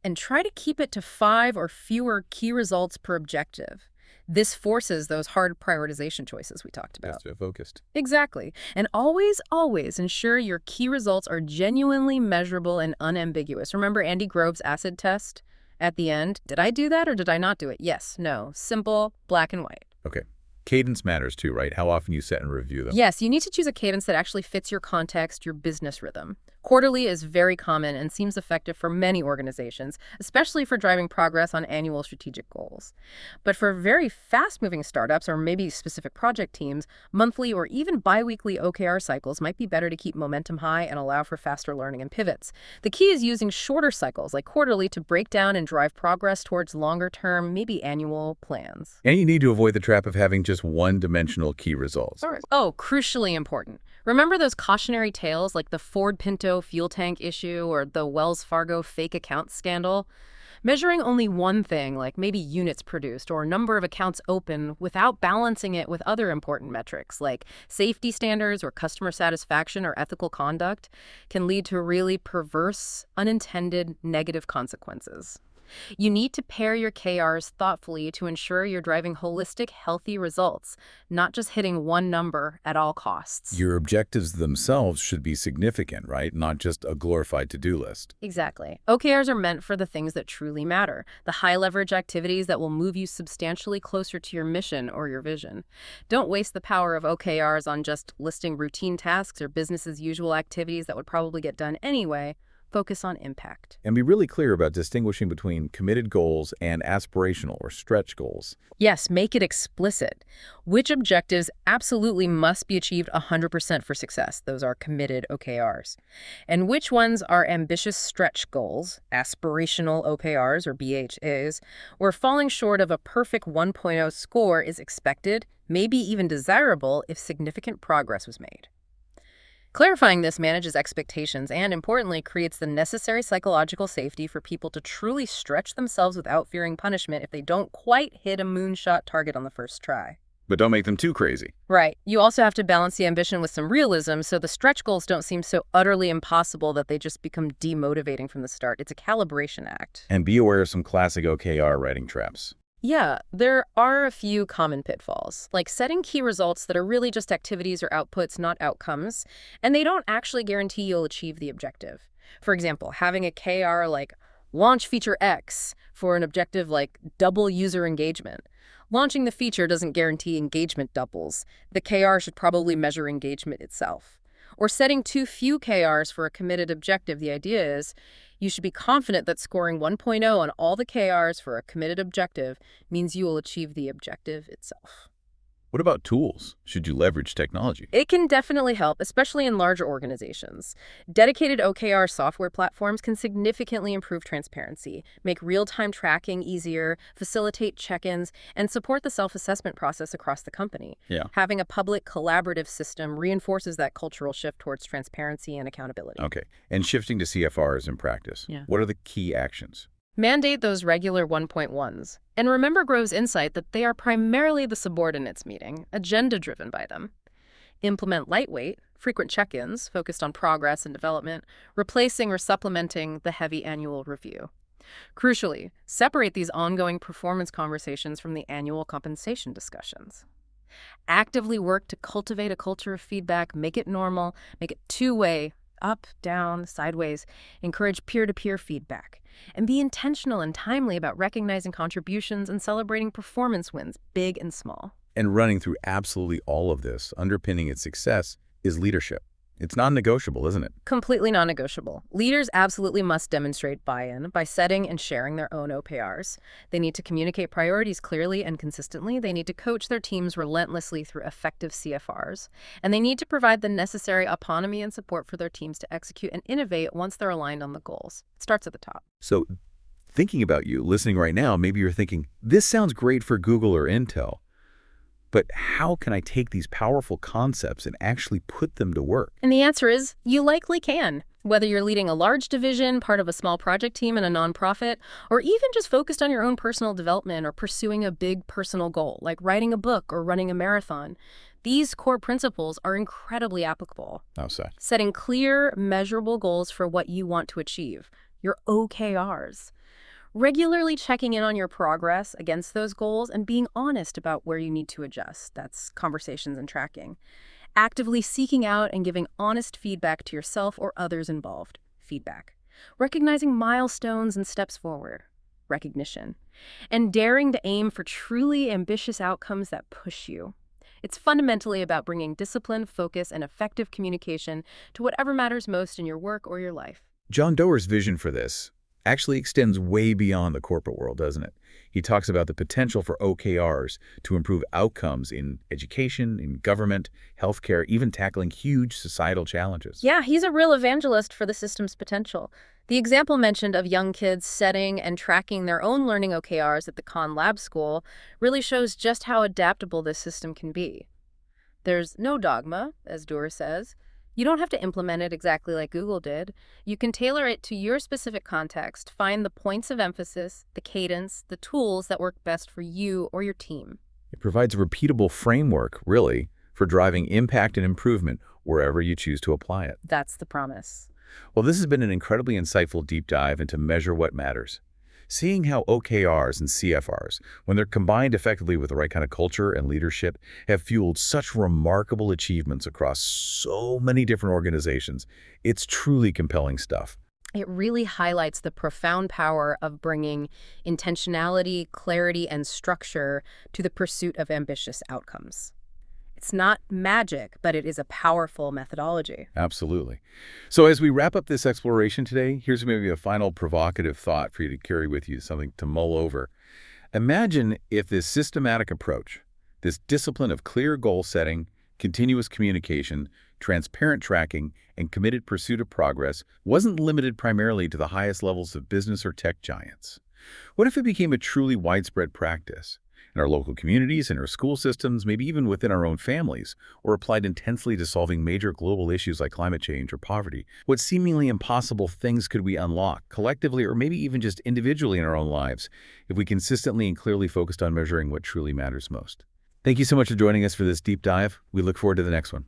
[SPEAKER 2] And try to keep it to 5 or fewer key results per objective. This forces those hard prioritization choices we talked about.
[SPEAKER 1] Just focused.
[SPEAKER 2] Exactly. And always, always ensure your key results are genuinely measurable and unambiguous. Remember Andy Grove's acid test at the end? Did I do that or did I not do it? Yes, no. Simple, black and white.
[SPEAKER 1] Okay. Cadence matters too, right? How often you set and review them.
[SPEAKER 2] Yes, you need to choose a cadence that actually fits your context, your business rhythm. Quarterly is very common and seems effective for many organizations, especially for driving progress on annual strategic goals. But for very fast-moving startups or maybe specific project teams, monthly or even bi-weekly OKR cycles might be better to keep momentum high and allow for faster learning and pivots. The key is using shorter cycles, like quarterly, to break down and drive progress towards longer-term, maybe annual plans.
[SPEAKER 1] And you need to avoid the trap of having just one-dimensional key results.
[SPEAKER 2] Oh, crucially important. Remember those cautionary tales like the Ford Pinto fuel tank issue or the Wells Fargo fake account scandal? Measuring only one thing, like maybe units produced or number of accounts open, without balancing it with other important metrics like safety standards or customer satisfaction or ethical conduct, can lead to really perverse, unintended negative consequences. You need to pair your KRs thoughtfully to ensure you're driving holistic, healthy results, not just hitting one number at all costs.
[SPEAKER 1] Your objectives themselves should be significant, right? Not just a glorified to-do list.
[SPEAKER 2] Exactly. OKRs are meant for the things that truly matter, the high-leverage activities that will move you substantially closer to your mission or your vision. Don't waste the power of OKRs on just listing routine tasks or business-as-usual activities that would probably get done anyway. Focus on impact.
[SPEAKER 1] And be really clear about distinguishing between committed goals and aspirational or stretch goals.
[SPEAKER 2] Yes, make it explicit. Which objectives absolutely must be achieved 100% for success? Those are committed OKRs. And which ones are ambitious stretch goals, aspirational OKRs or BHAs, where falling short of a perfect 1.0 score is expected, maybe even desirable if significant progress was made. Clarifying this manages expectations and, importantly, creates the necessary psychological safety for people to truly stretch themselves without fearing punishment if they don't quite hit a moonshot target on the first try.
[SPEAKER 1] But don't make them too crazy.
[SPEAKER 2] Right. You also have to balance the ambition with some realism, so the stretch goals don't seem so utterly impossible that they just become demotivating from the start. It's a calibration act.
[SPEAKER 1] And be aware of some classic OKR writing traps.
[SPEAKER 2] Yeah, there are a few common pitfalls, like setting key results that are really just activities or outputs, not outcomes, and they don't actually guarantee you'll achieve the objective. For example, having a KR like launch feature X for an objective like double user engagement. Launching the feature doesn't guarantee engagement doubles. The KR should probably measure engagement itself. Or setting too few KRs for a committed objective. The idea is you should be confident that scoring 1.0 on all the KRs for a committed objective means you will achieve the objective itself.
[SPEAKER 1] What about tools? Should you leverage technology?
[SPEAKER 2] It can definitely help, especially in larger organizations. Dedicated OKR software platforms can significantly improve transparency, make real-time tracking easier, facilitate check-ins, and support the self-assessment process across the company.
[SPEAKER 1] Yeah.
[SPEAKER 2] Having a public, collaborative system reinforces that cultural shift towards transparency and accountability.
[SPEAKER 1] Okay. And shifting to CFRs in practice.
[SPEAKER 2] Yeah.
[SPEAKER 1] What are the key actions?
[SPEAKER 2] Mandate those regular 1.1s. And remember Grove's insight that they are primarily the subordinates meeting, agenda-driven by them. Implement lightweight, frequent check-ins focused on progress and development, replacing or supplementing the heavy annual review. Crucially, separate these ongoing performance conversations from the annual compensation discussions. Actively work to cultivate a culture of feedback, make it normal, make it two-way, up, down, sideways, encourage peer-to-peer feedback, and be intentional and timely about recognizing contributions and celebrating performance wins, big and small.
[SPEAKER 1] And running through absolutely all of this, underpinning its success, is leadership. It's non-negotiable, isn't it?
[SPEAKER 2] Completely non-negotiable. Leaders absolutely must demonstrate buy-in by setting and sharing their own OKRs. They need to communicate priorities clearly and consistently. They need to coach their teams relentlessly through effective CFRs. And they need to provide the necessary autonomy and support for their teams to execute and innovate once they're aligned on the goals. It starts at the top.
[SPEAKER 1] So, thinking about you, listening right now, maybe you're thinking, this sounds great for Google or Intel. But how can I take these powerful concepts and actually put them to work?
[SPEAKER 2] And the answer is, you likely can. Whether you're leading a large division, part of a small project team in a nonprofit, or even just focused on your own personal development or pursuing a big personal goal, like writing a book or running a marathon, these core principles are incredibly applicable.
[SPEAKER 1] How so?
[SPEAKER 2] Setting clear, measurable goals for what you want to achieve, your OKRs. Regularly checking in on your progress against those goals and being honest about where you need to adjust. That's conversations and tracking. Actively seeking out and giving honest feedback to yourself or others involved. Feedback. Recognizing milestones and steps forward. Recognition. And daring to aim for truly ambitious outcomes that push you. It's fundamentally about bringing discipline, focus, and effective communication to whatever matters most in your work or your life.
[SPEAKER 1] John Doerr's vision for this actually extends way beyond the corporate world, doesn't it? He talks about the potential for OKRs to improve outcomes in education, in government, healthcare, even tackling huge societal challenges.
[SPEAKER 2] Yeah, he's a real evangelist for the system's potential. The example mentioned of young kids setting and tracking their own learning OKRs at the Khan Lab School really shows just how adaptable this system can be. There's no dogma, as Doerr says. You don't have to implement it exactly like Google did. You can tailor it to your specific context, find the points of emphasis, the cadence, the tools that work best for you or your team.
[SPEAKER 1] It provides a repeatable framework, really, for driving impact and improvement wherever you choose to apply it.
[SPEAKER 2] That's the promise.
[SPEAKER 1] Well, this has been an incredibly insightful deep dive into Measure What Matters. Seeing how OKRs and CFRs, when they're combined effectively with the right kind of culture and leadership, have fueled such remarkable achievements across so many different organizations, it's truly compelling stuff.
[SPEAKER 2] It really highlights the profound power of bringing intentionality, clarity, and structure to the pursuit of ambitious outcomes. It's not magic, but it is a powerful methodology.
[SPEAKER 1] Absolutely. So as we wrap up this exploration today, here's maybe a final provocative thought for you to carry with you, something to mull over. Imagine if this systematic approach, this discipline of clear goal setting, continuous communication, transparent tracking, and committed pursuit of progress wasn't limited primarily to the highest levels of business or tech giants. What if it became a truly widespread practice? In our local communities, in our school systems, maybe even within our own families, or applied intensely to solving major global issues like climate change or poverty. What seemingly impossible things could we unlock, collectively or maybe even just individually in our own lives, if we consistently and clearly focused on measuring what truly matters most? Thank you so much for joining us for this deep dive. We look forward to the next one.